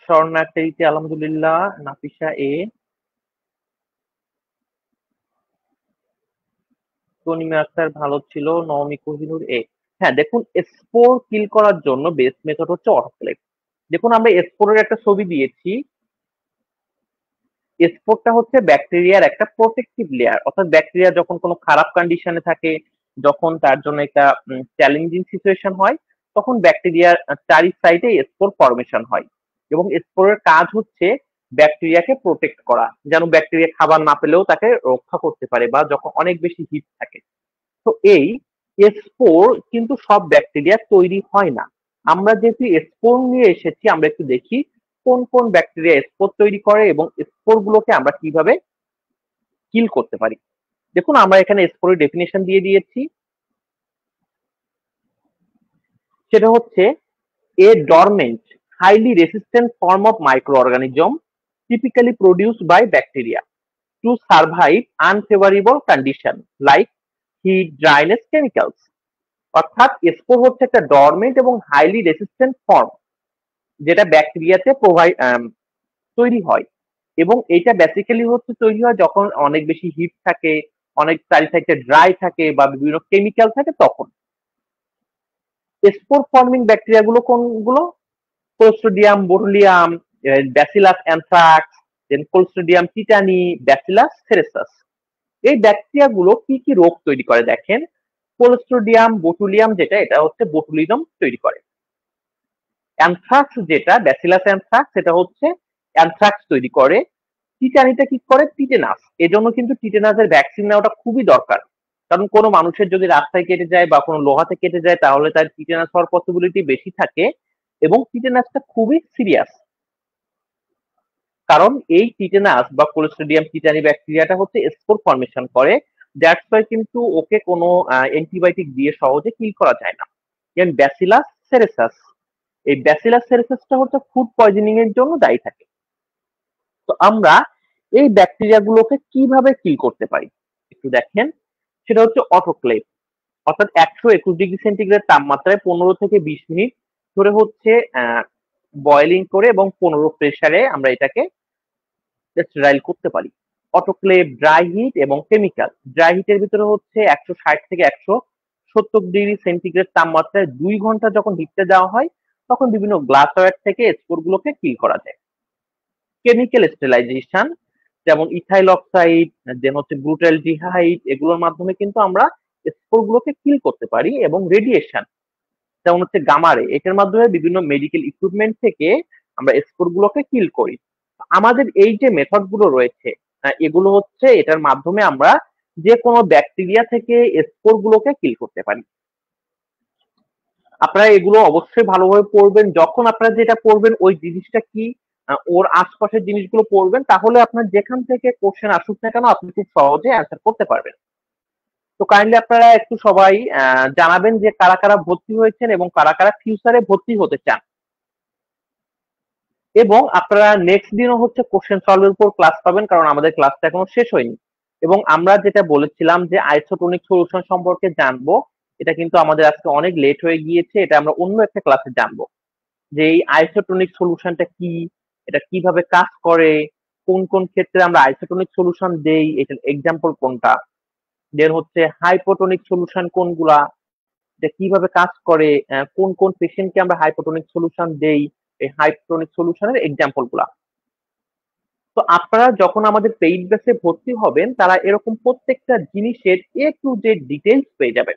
স্বর্ণাক্ষরীতে আলহামদুলিল্লাহ। নাফিসা এ, তনিমা আক্তার ভালো ছিল। নওমি কোহিনুর এ। হ্যাঁ, দেখুন, স্পোর কিল করার জন্য বেস্ট মেথড হচ্ছে অটোক্লেভ। দেখুন, আমরা স্পোরের একটা ছবি দিয়েছি। স্পোরটা হচ্ছে ব্যাকটেরিয়ার একটা প্রোটেক্টিভ লেয়ার, অর্থাৎ ব্যাকটেরিয়া যখন কোনো খারাপ কন্ডিশনে থাকে, যখন তার জন্য একটা চ্যালেঞ্জিং সিচুয়েশন হয়, তখন ব্যাকটেরিয়ার চারি সাইডে স্পোর ফরমেশন হয়, এবং স্পোরের কাজ হচ্ছে ব্যাকটেরিয়াকে প্রোটেক্ট করা, যেন ব্যাকটেরিয়া খাবার না পেলেও তাকে রক্ষা করতে পারে বা যখন অনেক বেশি হিট থাকে। তো এই স্পোর কিন্তু সব ব্যাকটেরিয়া তৈরি হয় না। আমরা যেহেতু স্পোর নিয়ে এসেছি, আমরা একটু দেখি কোন কোন ব্যাকটেরিয়া স্পোর তৈরি করে এবং স্পোর গুলোকে আমরা কিভাবে কিল করতে পারি। দেখুন, আমরা এখানে স্পোরের ডেফিনেশন দিয়ে দিয়েছি। সেটা হচ্ছে a dormant highly resistant form of micro organism typically produced by bacteria to survive unfavorable condition like heat, dryness, chemicals. অর্থাৎ স্পোর হচ্ছে একটা ডরমেন্ট এবং হাইলি রেসিস্ট্যান্ট ফর্ম যেটা ব্যাকটেরিয়াতে তৈরি হয়, এবং এটা বেসিক্যালি হচ্ছে তৈরি হয় যখন অনেক বেশি হিট থাকে, অনেক চারি সাইডে ড্রাই থাকে বা বিভিন্ন কেমিক্যাল থাকে তখন। স্পোর ফর্মিং ব্যাকটেরিয়া গুলো কোনগুলো? ক্লোস্ট্রিডিয়াম বোরুলিয়াম, ব্যাসিলাস অ্যানথ্রাক্স, দেন ক্লোস্ট্রিডিয়াম টিটানি, ব্যাসিলাস সেরেসাস। এই ব্যাকটেরিয়া গুলো কি কি রোগ তৈরি করে দেখেন, ক্লোস্ট্রিডিয়াম বোটুলিয়াম যেটা, এটা হচ্ছে বোটুলিজম তৈরি করে। অ্যানথ্রাক্স যেটা, ব্যাসিলাস অ্যানথ্রাক্স, সেটা হচ্ছে অ্যানথ্রাক্স তৈরি করে। টিটানিটা কি করে, টিটেনাস। এজন্য কিন্তু টিটেনাসের ভ্যাকসিন নেওয়াটা খুবই দরকার, কারণ কোনো মানুষের যদি রাস্তায় কেটে যায় বা কোনো লোহাতে কেটে যায় তাহলে তার টিটেনাস হওয়ার পসিবিলিটি বেশি থাকে, এবং টিটেনাসটা খুবই সিরিয়াস। কারণ এই টিটেনাস বা ক্লোস্ট্রিডিয়াম টিটানি ব্যাকটেরিয়াটা হচ্ছে স্পোর ফর্মেশন করে। দ্যাটস ওয়াই কিন্তু ওকে কোনো অ্যান্টিবায়োটিক দিয়ে সহজে কিল করা যায় না। যেমন ব্যাসিলাস সেরেসাস, এই ব্যাসিলাস সেরেসাসটা হচ্ছে ফুড পয়জনিং এর জন্য দায়ী থাকে। তো আমরা এই ব্যাকটেরিয়া গুলোকে কিভাবে কিল করতে পারি একটু দেখেন। সেটা হচ্ছে অটোক্লেভ, অর্থাৎ 121 ডিগ্রি সেন্টিগ্রেড তাপমাত্রায় 15 থেকে 20 মিনিট ধরে হচ্ছে বয়েলিং করে এবং 15 প্রেসারে আমরা এটাকে স্টেরাইল করতে পারি। অটোক্লেভ, ড্রাই হিট এবং কেমিক্যাল। ড্রাই হিটের ভিতরে হচ্ছে 160 থেকে 170 ডিগ্রি সেন্টিগ্রেড তাপমাত্রায় 2 ঘন্টা যখন হিটটা দেওয়া হয় তখন বিভিন্ন গ্লাসওয়্যার থেকে স্পোর গুলোকে কিল করা যায়। কেমিক্যাল স্টেরিলাইজেশন, যেমন ইথাইল অক্সাইড, দেন হচ্ছে গ্লুটালডিহাইড, এগুলোর মাধ্যমে কিন্তু আমরা স্পোর গুলোকে কিল করতে পারি। এবং রেডিয়েশন, যেমন হচ্ছে গামারে, এটার মাধ্যমে বিভিন্ন মেডিকেল ইকুইপমেন্ট থেকে আমরা স্পোর গুলোকে কিল করি। আমাদের এই যে মেথড গুলো রয়েছে, এগুলো হচ্ছে এটার মাধ্যমে আমরা যে কোনো ব্যাকটেরিয়া থেকে স্পোর গুলোকে কিল করতে পারি। আপনারা এগুলো অবশ্যই ভালোভাবে পড়বেন। যখন আপনারা যেটা পড়বেন ওই জিনিসটা কি, ওর আশপাশের জিনিসগুলো পড়বেন, তাহলে আপনার যেখান থেকে কোশ্চেন আসুক না কেন আপনি খুব সহজে অ্যান্সার করতে পারবেন। তো কাইন্ডলি আপনারা একটু সবাই জানাবেন যে কারা কারা ভর্তি হয়েছেন এবং কারা কারা ফিউচারে ভর্তি হতে চান। এবং আপনারা নেক্সট দিনও হচ্ছে কোশ্চেন সলভের উপর ক্লাস পাবেন, কারণ আমাদের ক্লাসটা এখনো শেষ হয়নি। এবং আমরা যেটা বলেছিলাম যে আইসোটোনিক সলিউশন সম্পর্কে জানবো, এটা কিন্তু আমাদের আজকে অনেক লেট হয়ে গিয়েছে, এটা আমরা অন্য একটা ক্লাসে জানবো যে এই আইসোটোনিক সলিউশনটা কি, এটা কিভাবে কাজ করে, কোন কোন ক্ষেত্রে আমরা আইসোটোনিক সলিউশন দেই, এটার এক্সাম্পল কোনটা, দেন হচ্ছে হাইপোটোনিক সলিউশন কোনগুলা, এটা কিভাবে কাজ করে, কোন কোন পেশেন্টকে আমরা হাইপোটোনিক সলিউশন দেই, এই হাইপোটোনিক সলিউশনের এক্সাম্পল গুলা। তো আপনারা যখন আমাদের পেইড ব্যাচে ভর্তি হবেন তারা এরকম প্রত্যেকটা জিনিসের A to Z ডিটেলস পেয়ে যাবেন,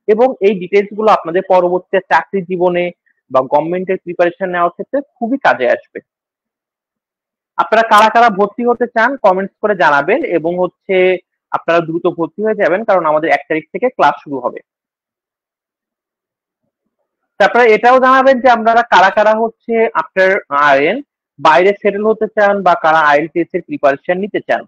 এবং এই ডিটেলস গুলো আপনাদের পরবর্তী চাকরি জীবনে বা গভর্নমেন্টের প্রিপারেশন নেওয়ার ক্ষেত্রে খুবই কাজে আসবে। আপনারা কারা কারা ভর্তি হতে চান কমেন্টস করে জানাবেন, এবং হচ্ছে আপনারা দ্রুত ভর্তি হয়ে যাবেন কারণ আমাদের 1 তারিখ থেকে ক্লাস শুরু হবে। তারপরে এটাও জানাবেন যে আপনারা কারা কারা হচ্ছে আফটার আরএন বাইরে সেটেল হতে চান বা কারা আইএলটিএস এর প্রিপারেশন নিতে চান।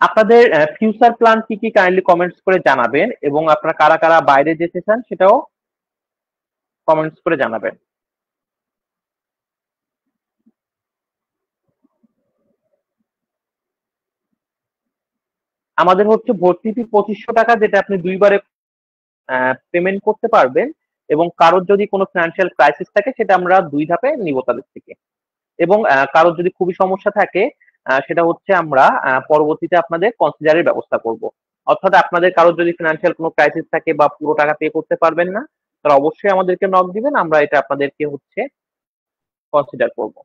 আপনাদের ফিউচার প্ল্যান কি কি কাইন্ডলি কমেন্টস করে জানাবেন, এবং আপনারা কারা কারা বাইরে যেতে চান সেটাও কমেন্টস করে জানাবেন। আমাদের হচ্ছে ভর্তি ফি 2500 টাকা, যেটা আপনি 2 বারে পেমেন্ট করতে পারবেন, এবং কারোর যদি কোনো ফিনান্সিয়াল ক্রাইসিস থাকে সেটা আমরা 2 ধাপে নিব তাদের থেকে। এবং কারোর যদি খুবই সমস্যা থাকে সেটা হচ্ছে আমরা পরবর্তীতে আপনাদের কনসিডারের ব্যবস্থা করব। অর্থাৎ আপনাদের কারোর যদি ফিনান্সিয়াল কোনো ক্রাইসিস থাকে বা পুরো টাকা পে করতে পারবেন না, তারা অবশ্যই আমাদেরকে নক দিবেন, আমরা এটা আপনাদেরকে হচ্ছে কনসিডার করব।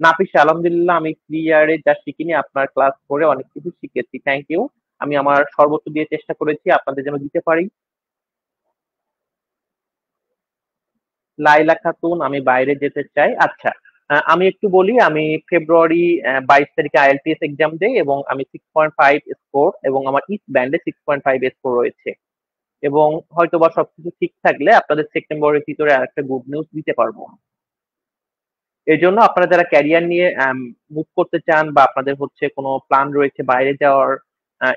নাফিস, আলহামদুলিল্লাহ আমি 3 ইয়ারে যা শিখিনি আপনার ক্লাস করে অনেক কিছু শিখেছি, থ্যাংক ইউ। আমি আমার সর্বোচ্চ দিয়ে চেষ্টা করেছি আপনাদের যেন দিতে পারি। লাইলা খাতুন, আমি বাইরে যেতে চাই। আচ্ছা, আমি একটু বলি, আমি ফেব্রুয়ারি 22 তারিখে আইএলটিএস এক্সাম দেই এবং আমি 6.5 স্কোর, এবং আমার ইস্ট ব্যান্ডে 6.5 স্কোর রয়েছে। এবং হয়তোবা সবকিছু ঠিক থাকলে আপনাদের সেপ্টেম্বরের ভিতরে আরেকটা গুড নিউজ দিতে পারবো। এর জন্য আপনারা যারা ক্যারিয়ার নিয়ে মুভ করতে চান বা আপনাদের হচ্ছে কোনো প্ল্যান রয়েছে বাইরে যাওয়ার,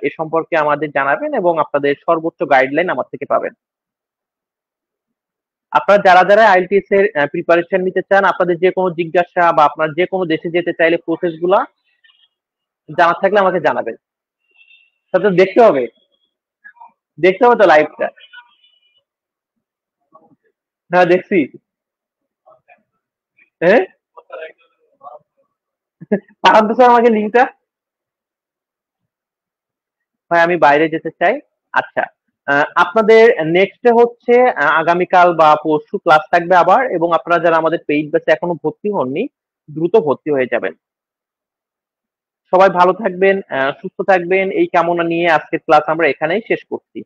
এ সম্পর্কে আমাদের জানাবেন এবং আপনাদের সর্বোচ্চ গাইডলাইন আমার থেকে পাবেন। আপনারা যারা যারা আইএলটিএস এর প্রিপারেশন নিতে চান, আপনাদের যে কোনো জিজ্ঞাসা বা আপনার যে কোনো দেশে যেতে চাইলে প্রসেস গুলা জানা থাকলে আমাকে জানাবেন। তাতে দেখতে হবে, দেখতে হবে তো লাইভটা। হ্যাঁ দেখছি। হ্যাঁ, পাঠান তো স্যার আমাকে লিঙ্কটা। ভাই আমি বাইরে যেতে চাই। আচ্ছা, আপনাদের নেক্সট হচ্ছে আগামীকাল বা পরশু ক্লাস থাকবে আবার, এবং আপনারা যারা আমাদের পেইড ব্যাচে এখনো ভর্তি হননি দ্রুত ভর্তি হয়ে যাবেন। সবাই ভালো থাকবেন, সুস্থ থাকবেন এই কামনা নিয়ে আজকের ক্লাস আমরা এখানেই শেষ করছি।